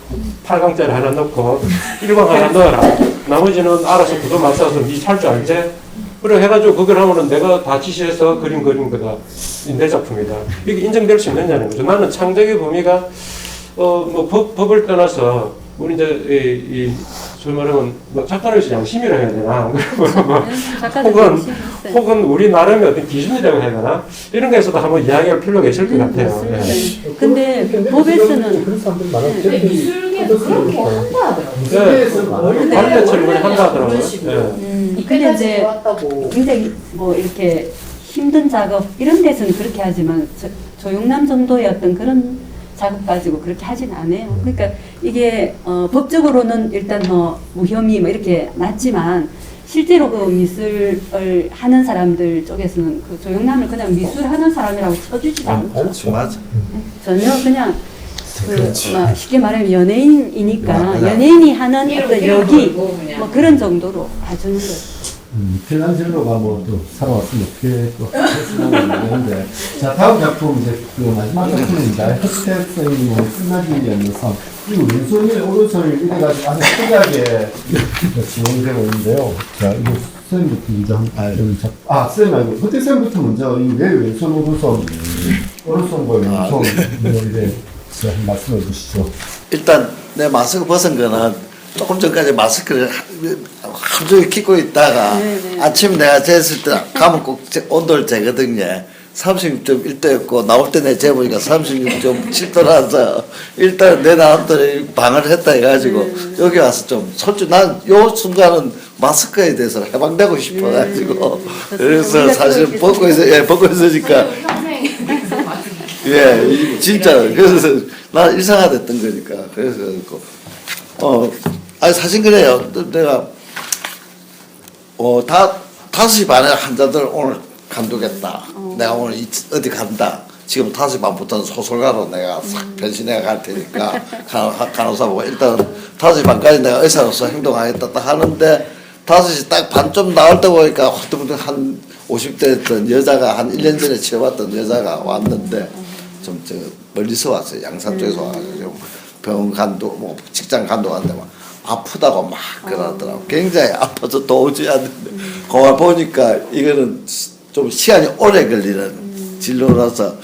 Speaker 4: 8강짜리 하나 넣고 1강 하나 넣어라. 나머지는 알아서 구도 맞춰서 니 할 줄 알지? 그래 해가지고 그걸 하면은 내가 다 지시해서 그린 거다. 내 작품이다. 이게 인정될 수 있느냐는 거죠. 나는 창작의 범위가 법을 떠나서 우리 이제 소위 말하면 작가로서 양심이라 해야 되나? 혹은 우리 나름의 어떤 기준이라고 해야 되나? 이런 거에서도 한번 이야기할 필요가 있을 것 같아요. 예.
Speaker 7: 근데 법에서는
Speaker 1: 그런 사람들 많아요.
Speaker 2: 미술계도 그렇게 한다 하더라고요.
Speaker 4: 네. 관례처럼 그냥 한다 하더라고요.
Speaker 7: 근데 이제 굉장히 뭐 이렇게 힘든 작업 이런 데서는 그렇게 하지만 조용남 정도의 어떤 그런 작업 가지고 그렇게 하진 않아요. 그러니까 이게 법적으로는 일단 뭐 무혐의 뭐 이렇게 났지만 실제로 그 미술을 하는 사람들 쪽에서는 그 조용남을 그냥 미술하는 사람이라고 쳐주지도 않죠.
Speaker 6: 그렇죠. 맞아.
Speaker 7: 전혀 그냥 쉽게 말하면 연예인이니까 연예인이 하는 어떤 여기 뭐 그런 정도로 봐주는 거죠.
Speaker 1: 핀란드로가 또 살아왔으면 어떻게 또 했으면 모르는데. 자, 다음 작품 이제 그 마지막 작품입니다. 혜택 선생님의 끝나기 위한 삶. 이 왼손이 오른손을 이래가지고 아주 특이하게 지원되고 있는데요. 자, 이거 선생님부터 먼저 선생님 말고 혜택 선생님부터 먼저 왜 왼손 오른손과 왼손 이런데 말씀해 주시죠.
Speaker 6: 일단 내 마스크 벗은 거는 조금 전까지 마스크를 하루 종일 끼고 있다가 아침에 내가 쟀을 때 가면 꼭 온도를 재거든요. 36.1도였고 나올 때 내가 재보니까 36.7도라서 일단 내 나름대로 방을 했다 해가지고 여기 와서 좀 솔직히 난 요 순간은 마스크에 대해서 해방되고 싶어가지고 그래서 사실 벗고 있으니까 예 진짜 그래서 난 일상화됐던 거니까 그래서 아니 사실 그래요. 내가 5시 반에 환자들 오늘 간두겠다. 내가 오늘 어디 간다. 지금 5시 반부터는 소설가로 내가 싹 변신해 갈 테니까 간호사 보고 일단 5시 반까지 내가 의사로서 행동하겠다 딱 하는데 5시 딱 반쯤 나올 때 보니까 한 50대였던 여자가 한 1년 전에 치료받던 여자가 왔는데 좀 멀리서 왔어요. 양산 쪽에서 와가지고 병원 간도 뭐 직장 간도 갔는데 막 아프다고 막 그러더라고. 굉장히 아파서 도저히 안 되는데 그걸 보니까 이거는 좀 시간이 오래 걸리는 진료라서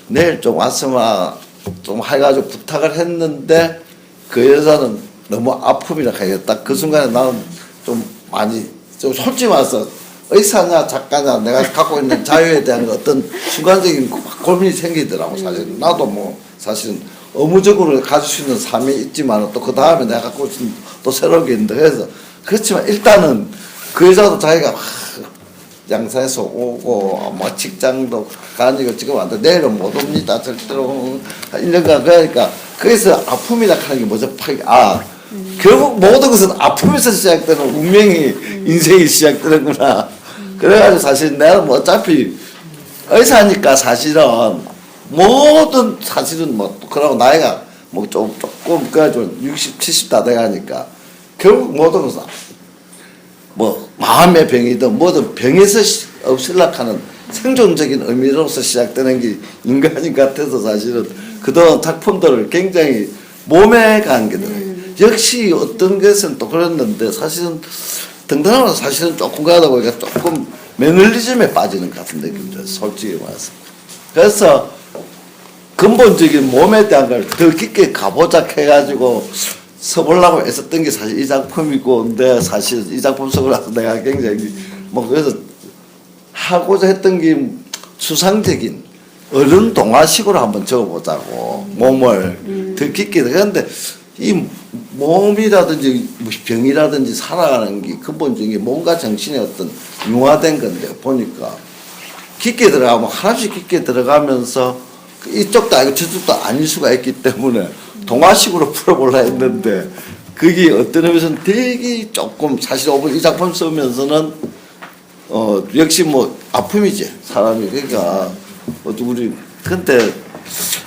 Speaker 6: 내일 좀 왔으면 좀 해가지고 부탁을 했는데 그 여자는 너무 아픔이라 하겠다. 그 순간에 나는 좀 많이 좀 솔직히 말해서 의사냐 작가냐 내가 갖고 있는 자유에 대한 어떤 순간적인 고민이 생기더라고. 사실 나도 뭐 사실은 의무적으로 가질 수 있는 삶이 있지만 또 그 다음에 내가 갖고 있는 또 새로운 게 있는데 그래서 그렇지만 일단은 그 여자도 자기가 양산에서 오고 뭐 직장도 가니고 지금 안 돼. 내일은 못 옵니다. 절대로 1년간 그러니까 거기서 아픔이라 하는 게 뭐죠? 결국 모든 것은 아픔에서 시작되는 운명이 인생이 시작되는구나. 그래가지고 사실 내가 뭐 어차피 의사니까 사실은 모든 사실은 뭐 그러고 나이가 뭐 조금 그래가지고 60, 70 다 돼가니까 결국 모든 것은 뭐 마음의 병이든 뭐든 병에서 없으려고 하는 생존적인 의미로서 시작되는 게 인간인 것 같아서 사실은 그동안 작품들을 굉장히 몸에 간 게 들어요. 역시 어떤 것은 또 그랬는데 사실은 등단하면 사실은 조금 가다 보니까 조금 매너리즘에 빠지는 것 같은 느낌이 들어요. 솔직히 말해서. 그래서 근본적인 몸에 대한 걸 더 깊게 가보자 해가지고 써보려고 애썼던 게 사실 이 작품이고, 근데 사실 이 작품 쓰고 나서 내가 굉장히 뭐 그래서 하고자 했던 게 추상적인 어른 동화식으로 한번 적어보자고 몸을 더 깊게. 그런데 이 몸이라든지 뭐 병이라든지 살아가는 게 근본적인 게 몸과 정신의 어떤 융화된 건데 보니까 깊게 들어가면 하나씩 깊게 들어가면서 이쪽도 아니고 저쪽도 아닐 수가 있기 때문에 동화식으로 풀어보려 했는데 그게 어떤 의미에서는 되게 조금 사실 이 작품 쓰면서는 역시 뭐 아픔이지 사람이. 그러니까 우리 근데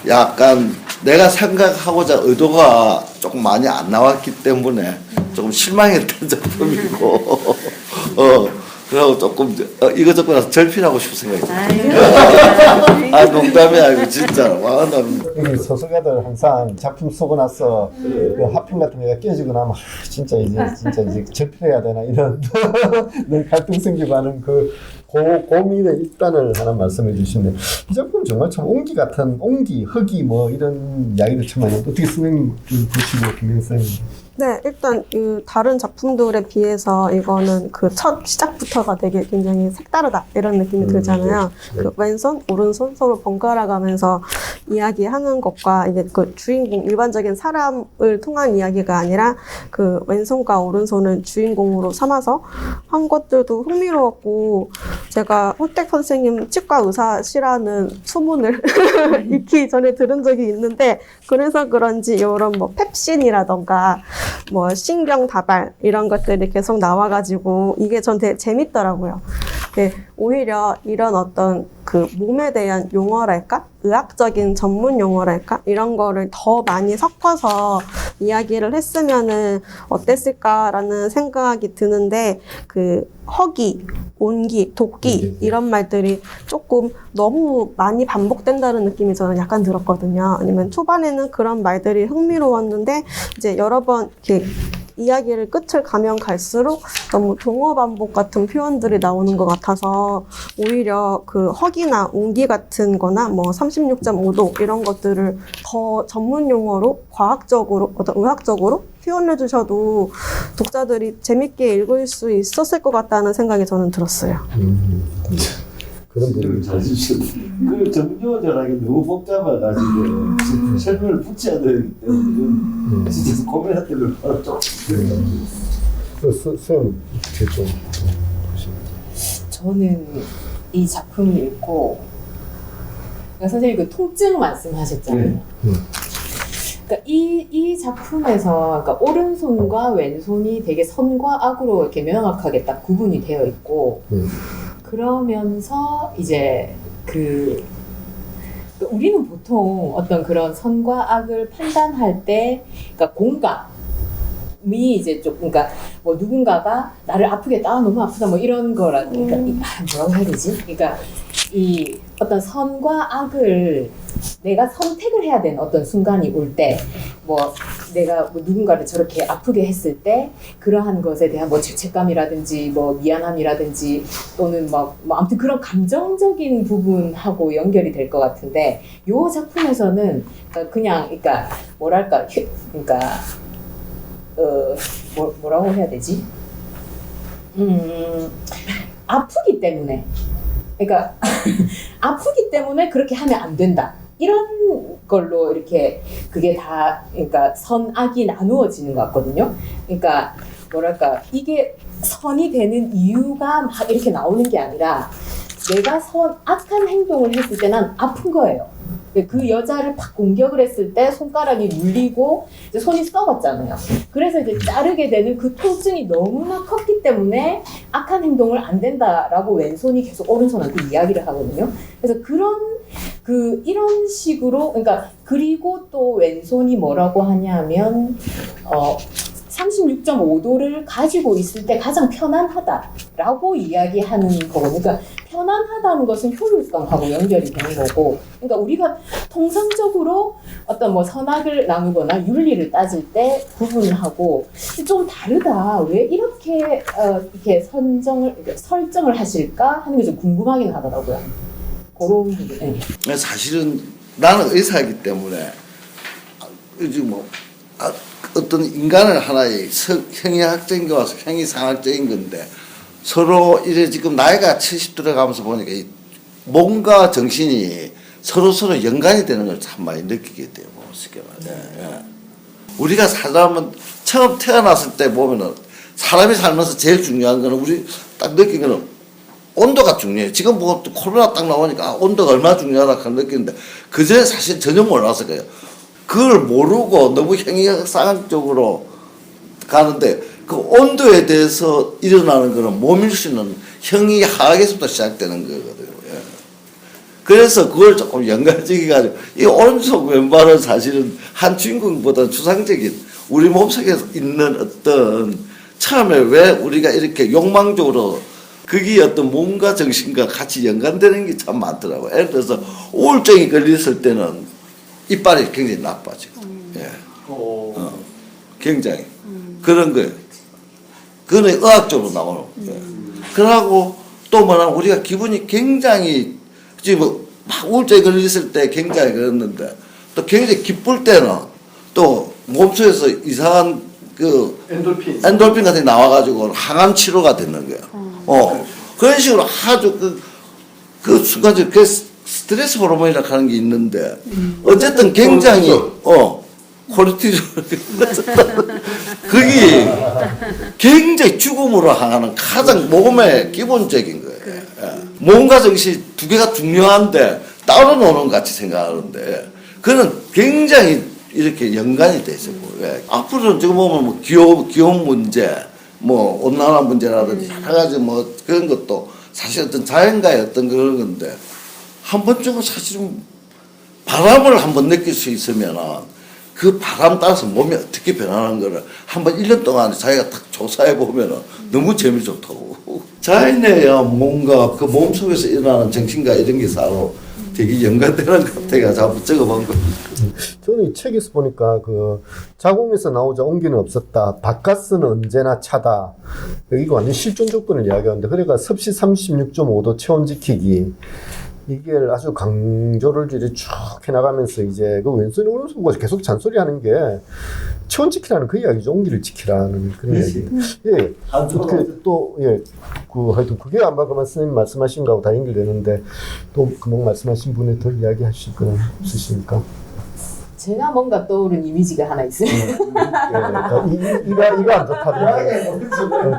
Speaker 6: 약간 내가 생각하고자 의도가 조금 많이 안 나왔기 때문에 조금 실망했던 작품이고 그리고 조금 이것저것 절필하고 싶은 생각이 들어요. 아 농담이 아니고 진짜 와나.
Speaker 1: 여기 소설가들 항상 작품 쓰고 나서 그 하품 같은 게 깨지고 나면 진짜 이제 절필해야 되나 이런 늘 갈등 생기고 하는 그 고민의 일단을 하나 말씀해 주시면 이 작품 정말 참 옹기 같은 옹기, 흙이 뭐 이런 이야기를 참 많이 어떻게 선생님 좀 보시고 김영 선생님.
Speaker 3: 네, 일단 이 다른 작품들에 비해서 이거는 그 첫 시작부터가 되게 굉장히 색다르다 이런 느낌이 들잖아요.
Speaker 1: 네.
Speaker 3: 그 왼손, 오른손 서로 번갈아 가면서 이야기하는 것과 이게 그 주인공 일반적인 사람을 통한 이야기가 아니라 그 왼손과 오른손을 주인공으로 삼아서 한 것들도 흥미로웠고 제가 호택 선생님 치과 의사시라는 소문을 익히 전에 들은 적이 있는데 그래서 그런지 이런 뭐 펩신이라던가 뭐 신경 다발 이런 것들이 계속 나와가지고 이게 전 되게 재밌더라고요. 네, 오히려 이런 어떤 그 몸에 대한 용어랄까? 의학적인 전문 용어랄까? 이런 거를 더 많이 섞어서 이야기를 했으면은 어땠을까라는 생각이 드는데 그 허기, 온기, 도끼 이런 말들이 조금 너무 많이 반복된다는 느낌이 저는 약간 들었거든요. 아니면 초반에는 그런 말들이 흥미로웠는데 이제 여러 번 이렇게 이야기를 끝을 가면 갈수록 너무 동어 반복 같은 표현들이 나오는 것 같아서 오히려 그 허기나 온기 같은 거나 뭐 36.5도 이런 것들을 더 전문 용어로 과학적으로 어떤 의학적으로 표현해 주셔도 독자들이 재밌게 읽을 수 있었을 것 같다는 생각이 저는 들었어요.
Speaker 1: 그런 부분이
Speaker 8: 잘 주셨는데 그 전문용어들하기 너무 복잡해가지고 설명을 붙여야 되기 때문에 진짜 고민했던 걸 바로 좀
Speaker 1: 수영 좀
Speaker 2: 저는 이 작품을 읽고 그러니까 선생님 그 통증 말씀하셨잖아요. 그러니까 이 작품에서 그러니까 오른손과 왼손이 되게 선과 악으로 이렇게 명확하게 딱 구분이 되어 있고 그러면서 이제 우리는 보통 어떤 그런 선과 악을 판단할 때 그러니까 공감이 이제 좀 그러니까 뭐 누군가가 나를 아프게 했다 너무 아프다 뭐 이런 거라 그러니까 뭐라고 해야 되지? 그러니까 이 어떤 선과 악을 내가 선택을 해야 되는 어떤 순간이 올 때 뭐 내가 뭐 누군가를 저렇게 아프게 했을 때 그러한 것에 대한 뭐 죄책감이라든지 뭐 미안함이라든지 또는 뭐 아무튼 그런 감정적인 부분하고 연결이 될 것 같은데 요 작품에서는 그냥 그러니까 뭐랄까 그러니까 뭐라고 해야 되지? 아프기 때문에 그러니까 아프기 때문에 그렇게 하면 안 된다. 이런 걸로 이렇게 그게 다 그러니까 선악이 나누어지는 것 같거든요. 그러니까 뭐랄까 이게 선이 되는 이유가 막 이렇게 나오는 게 아니라 내가 악한 행동을 했을 때 난 아픈 거예요. 그 여자를 팍 공격을 했을 때 손가락이 물리고 이제 손이 썩었잖아요. 그래서 이제 자르게 되는 그 통증이 너무나 컸기 때문에 악한 행동을 안 된다라고 왼손이 계속 오른손한테 이야기를 하거든요. 그래서 이런 식으로 그러니까 그리고 또 왼손이 뭐라고 하냐면 36.5도를 가지고 있을 때 가장 편안하다라고 이야기하는 거거든요. 그러니까 편안하다는 것은 효율성하고 연결이 되는 거고, 그러니까 우리가 통상적으로 어떤 뭐 선악을 나누거나 윤리를 따질 때 구분을 하고 좀 다르다. 왜 이렇게 설정을 하실까 하는 게 좀 궁금하긴 하더라고요. 그런 부분.
Speaker 6: 사실은 나는 의사이기 때문에 요즘 어떤 인간을 하나의 형이학적인 거와 형이상학적인 건데 서로 이래 지금 나이가 70 들어가면서 보니까 이 몸과 정신이 서로 연관이 되는 걸 참 많이 느끼게 돼요. 쉽게 말해. 우리가 사람은 처음 태어났을 때 보면은 사람이 살면서 제일 중요한 거는 우리 딱 느낀 거는 온도가 중요해요. 지금 뭐 코로나 딱 나오니까 온도가 얼마나 중요하다 그런 느끼는데 그전에 사실 전혀 몰랐을 거예요. 그걸 모르고 너무 형이상적으로 가는데 그 온도에 대해서 일어나는 거는 몸일수는 형이 하악에서부터 시작되는 거거든요. 예. 그래서 그걸 조금 연관지게 가지고 이 오른쪽 왼발은 사실은 한 주인공보다 추상적인 우리 몸속에 있는 어떤 처음에 왜 우리가 이렇게 욕망적으로 그게 어떤 몸과 정신과 같이 연관되는 게 참 많더라고요. 예를 들어서 우울증이 걸렸을 때는 이빨이 굉장히 나빠지고, 예. 굉장히 그런 거예요. 그거는 의학적으로 나오는 거예요. 그러고 또 뭐냐면 우리가 기분이 굉장히 지금 막 우울증이 걸렸을 때 굉장히 그랬는데 또 굉장히 기쁠 때는 또 몸속에서 이상한 그 엔돌핀 같은 게 나와가지고 항암 치료가 되는 거예요. 그런 식으로 아주 그 순간적으로 그 스트레스 호르몬이라고 하는 게 있는데 어쨌든 굉장히 코르티졸 그게 굉장히 죽음으로 향하는 가장 몸의 기본적인 거예요. 예. 몸과 정신 두 개가 중요한데 따로 노는 것 같이 생각하는데 그는 굉장히 이렇게 연관이 돼 있어요. 예. 앞으로는 지금 보면 뭐 기온 문제, 뭐 온난화 문제라든지 여러 가지 뭐 그런 것도 사실 어떤 자연과의 어떤 그런 건데 한 번쯤은 사실은 바람을 한번 느낄 수 있으면은 그 바람 따라서 몸이 어떻게 변하는 거를 한번 1년 동안 자기가 딱 조사해 보면은 너무 재미좋다고. 자연에야 뭔가 그 몸 속에서 일어나는 정신과 이런 게 서로 되게 연관되는 것 같아가지고 한번 적어본 거예요.
Speaker 1: 저는 이 책에서 보니까 그 자궁에서 나오자 온기는 없었다. 바카스는 언제나 차다. 이거 완전 실존 조건을 이야기하는데 그러니까 섭씨 36.5도 체온 지키기. 이게 아주 강조를 이제 쭉 해나가면서 이제 그 왼손이 오른손과 계속 잔소리 하는 게 체온 지키라는 그 이야기죠. 온기를 지키라는 그런 이야기. 예. 어떻게 또, 예. 하여튼 그게 아마 그 선생님 말씀하신 거하고 다 연결되는데 또 금방 말씀하신 분에 더 이야기하실 거 없으십니까?
Speaker 2: 제가 뭔가 떠오른 이미지가 하나 있어요.
Speaker 1: 이가 안 좋다던데.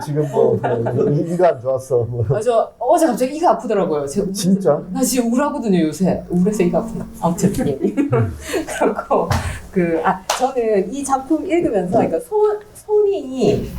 Speaker 1: 지금 뭐 이가 안 좋았어. 뭐.
Speaker 2: 저 어제 갑자기 이가 아프더라고요.
Speaker 1: 진짜?
Speaker 2: 나 지금 우울하거든요 요새. 우울해서 이가 아프나. 아무튼 그렇고 저는 이 작품 읽으면서 그러니까 손이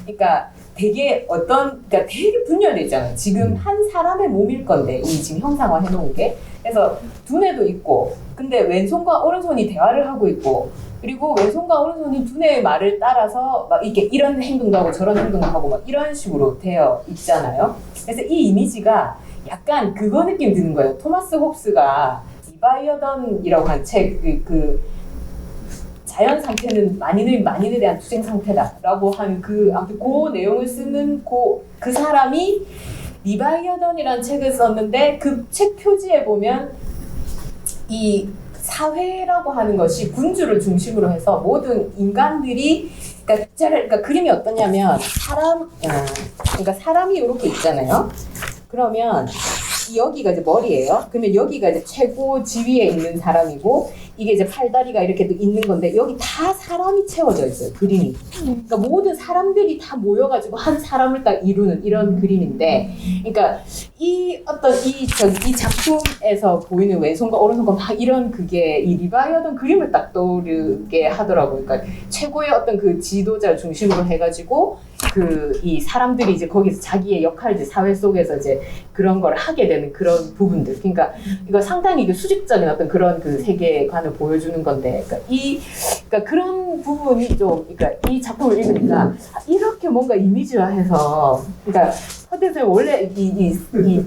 Speaker 2: 그러니까 되게 그러니까 되게 분열돼 있잖아요. 지금 한 사람의 몸일 건데 이 지금 형상화 해놓은 게. 그래서 두뇌도 있고, 근데 왼손과 오른손이 대화를 하고 있고, 그리고 왼손과 오른손이 두뇌의 말을 따라서 막 이렇게 이런 행동도 하고 저런 행동도 하고 막 이런 식으로 되어 있잖아요. 그래서 이 이미지가 약간 그거 느낌 드는 거예요. 토마스 홉스가 리바이어던이라고 한 책, 자연 상태는 만인에 대한 투쟁 상태다라고 한 아무튼 그 내용을 쓰는 그 사람이 리바이어던이라는 책을 썼는데 그 책 표지에 보면 이 사회라고 하는 것이 군주를 중심으로 해서 모든 인간들이 그러니까 그림이 어떠냐면 그러니까 사람이 이렇게 있잖아요. 그러면 여기가 이제 머리예요. 그러면 여기가 이제 최고 지위에 있는 사람이고 이게 이제 팔다리가 이렇게 있는 건데 여기 다 사람이 채워져 있어요. 그림이. 그러니까 모든 사람들이 다 모여가지고 한 사람을 딱 이루는 이런 그림인데, 그러니까 이 작품에서 보이는 왼손과 오른손과 막 이런 그게 이 리바이어던 그림을 딱 떠오르게 하더라고요. 그러니까 최고의 어떤 그 지도자를 중심으로 해가지고 이 사람들이 이제 거기서 자기의 역할들 사회 속에서 이제 그런 걸 하게 되는 그런 부분들. 그러니까 이거 상당히 이게 수직적인 어떤 그런 그 세계관을 보여주는 건데, 그러니까 그런 부분이 좀, 그러니까 이 작품을 읽으니까 이렇게 뭔가 이미지화해서, 그러니까 허대선생님 원래 이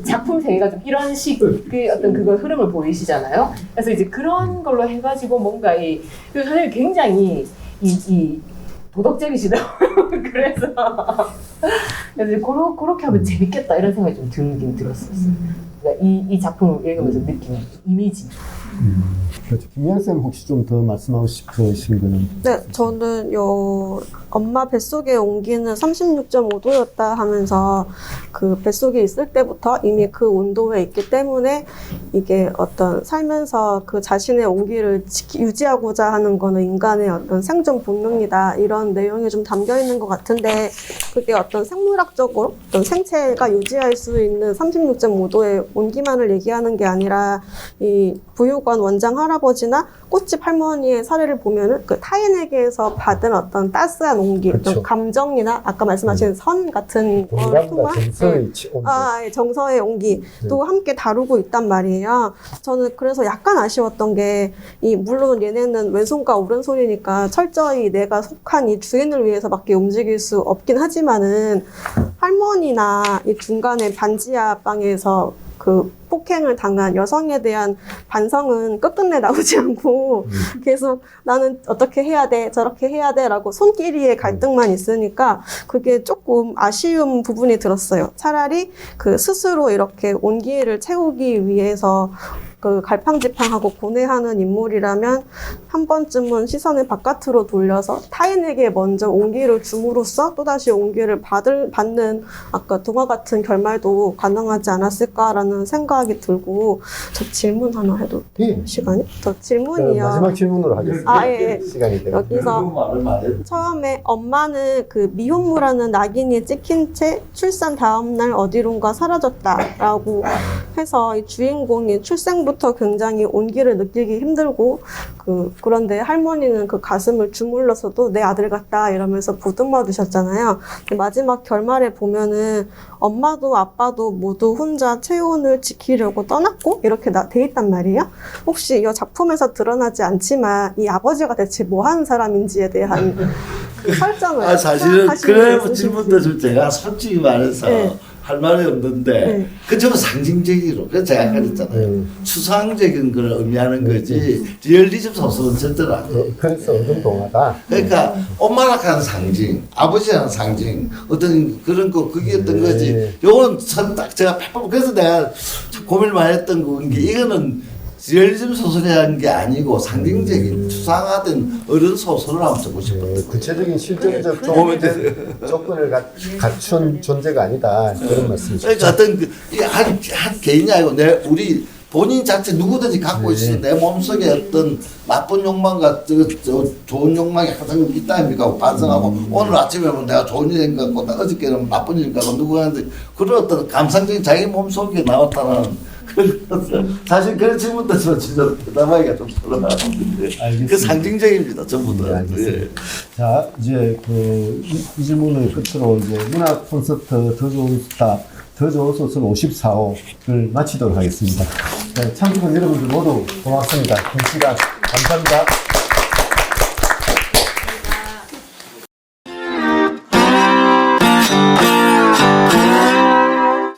Speaker 2: 작품 세계가 좀 이런 식의 어떤 그걸 흐름을 보이시잖아요. 그래서 이제 그런 걸로 해가지고 뭔가 선생님 굉장히 도덕적이시더라고요. 그래서 그렇게 하면 재밌겠다 이런 생각이 좀 들긴 들었었어요. 그러니까 이 작품을 읽으면서 느끼는 이미지.
Speaker 1: 그렇죠. 김미영 쌤 혹시 좀 더 말씀하고 싶으신 거는?
Speaker 3: 네, 저는 요 엄마 뱃속의 온기는 36.5도였다 하면서 그 뱃속에 있을 때부터 이미 그 온도에 있기 때문에 이게 어떤 살면서 그 자신의 온기를 유지하고자 하는 거는 인간의 어떤 생존 본능이다, 이런 내용이 좀 담겨 있는 것 같은데, 그게 어떤 생물학적으로 어떤 생체가 유지할 수 있는 36.5도의 온기만을 얘기하는 게 아니라 이 부유관 원장 할아버지나 꽃집 할머니의 사례를 보면은 그 타인에게서 받은 어떤 따스한 온기,
Speaker 1: 그렇죠.
Speaker 3: 어떤 감정이나 아까 말씀하신 선 같은 걸
Speaker 1: 공감과 정서의 온도.
Speaker 3: 예, 정서의 온기 또 함께 다루고 있단 말이에요. 저는 그래서 약간 아쉬웠던 게, 이 물론 얘네는 왼손과 오른손이니까 철저히 내가 속한 이 주인을 위해서밖에 움직일 수 없긴 하지만은, 할머니나 이 중간에 반지하 방에서 그 폭행을 당한 여성에 대한 반성은 끝끝내 나오지 않고 계속 나는 어떻게 해야 돼, 저렇게 해야 돼 라고 손길이의 갈등만 있으니까 그게 조금 아쉬운 부분이 들었어요. 차라리 그 스스로 이렇게 온기를 채우기 위해서 그 갈팡질팡하고 고뇌하는 인물이라면 한 번쯤은 시선을 바깥으로 돌려서 타인에게 먼저 온기를 줌으로써 또다시 온기를 받는 아까 동화 같은 결말도 가능하지 않았을까라는 생각이 들고, 저 질문 하나 해도
Speaker 1: 예.
Speaker 3: 시간이? 저 질문이요.
Speaker 1: 마지막 질문으로 하겠습니다.
Speaker 3: 아, 예.
Speaker 1: 시간이 되고.
Speaker 3: 여기서
Speaker 8: 말을 많이 했
Speaker 3: 처음에 엄마는 그 미혼모라는 낙인이 찍힌 채 출산 다음날 어디론가 사라졌다라고 해서 이 주인공이 출생부터 굉장히 온기를 느끼기 힘들고, 그런데 할머니는 그 가슴을 주물러서도 내 아들 같다 이러면서 보듬어 주셨잖아요. 마지막 결말에 보면은 엄마도 아빠도 모두 혼자 체온을 지키려고 떠났고 이렇게 돼 있단 말이에요. 혹시 이 작품에서 드러나지 않지만 이 아버지가 대체 뭐 하는 사람인지에 대한 그 설정을
Speaker 8: 사실은
Speaker 3: 하시는
Speaker 8: 그래
Speaker 3: 분
Speaker 8: 질문도 좀 제가 솔직히 말해서
Speaker 3: 네.
Speaker 8: 할 말이 없는데
Speaker 3: 네.
Speaker 8: 그 좀 상징적으로 그래서 제가 그랬잖아요. 추상적인 걸 의미하는 거지 리얼리즘 소설은 절대로 아니에요.
Speaker 1: 그래서 어떤 동화다.
Speaker 8: 그러니까 엄마라 하는 상징, 아버지라는 상징, 어떤 그런 거 그게 어떤 거지. 요건 딱 제가 그래서 내가 고민을 많이 했던 게 이거는 리얼리즘 소설이라는 게 아니고 상징적인 추상화된 어른 소설을 한번 쓰고 싶었던
Speaker 1: 구체적인 실존적 조건을 갖춘 존재가 아니다, 그런 말씀이시죠.
Speaker 8: 그러니까 어떤 한 개인이 아니고 우리 본인 자체 누구든지 갖고 있어요. 내 몸속에 어떤 나쁜 욕망과 좋은 욕망이 항상 있다 아닙니까? 반성하고 오늘 아침에 보면 내가 좋은 일인 것 같고 어저께는 나쁜 일인 것 같고 누구한테 그런 어떤 감상적인 자기 몸속에 나왔다는 사실 그런 질문도 진짜 대답하기가 좀 어려운데 그 상징적입니다. 전부 다.
Speaker 1: 네, 알겠습니다. 자, 이제 이 질문을 끝으로 이제 문학 콘서트 더 좋은 스타, 더 좋은 소설 54호를 마치도록 하겠습니다. 네, 참석한 여러분들 모두 고맙습니다. 긴 시간 감사합니다.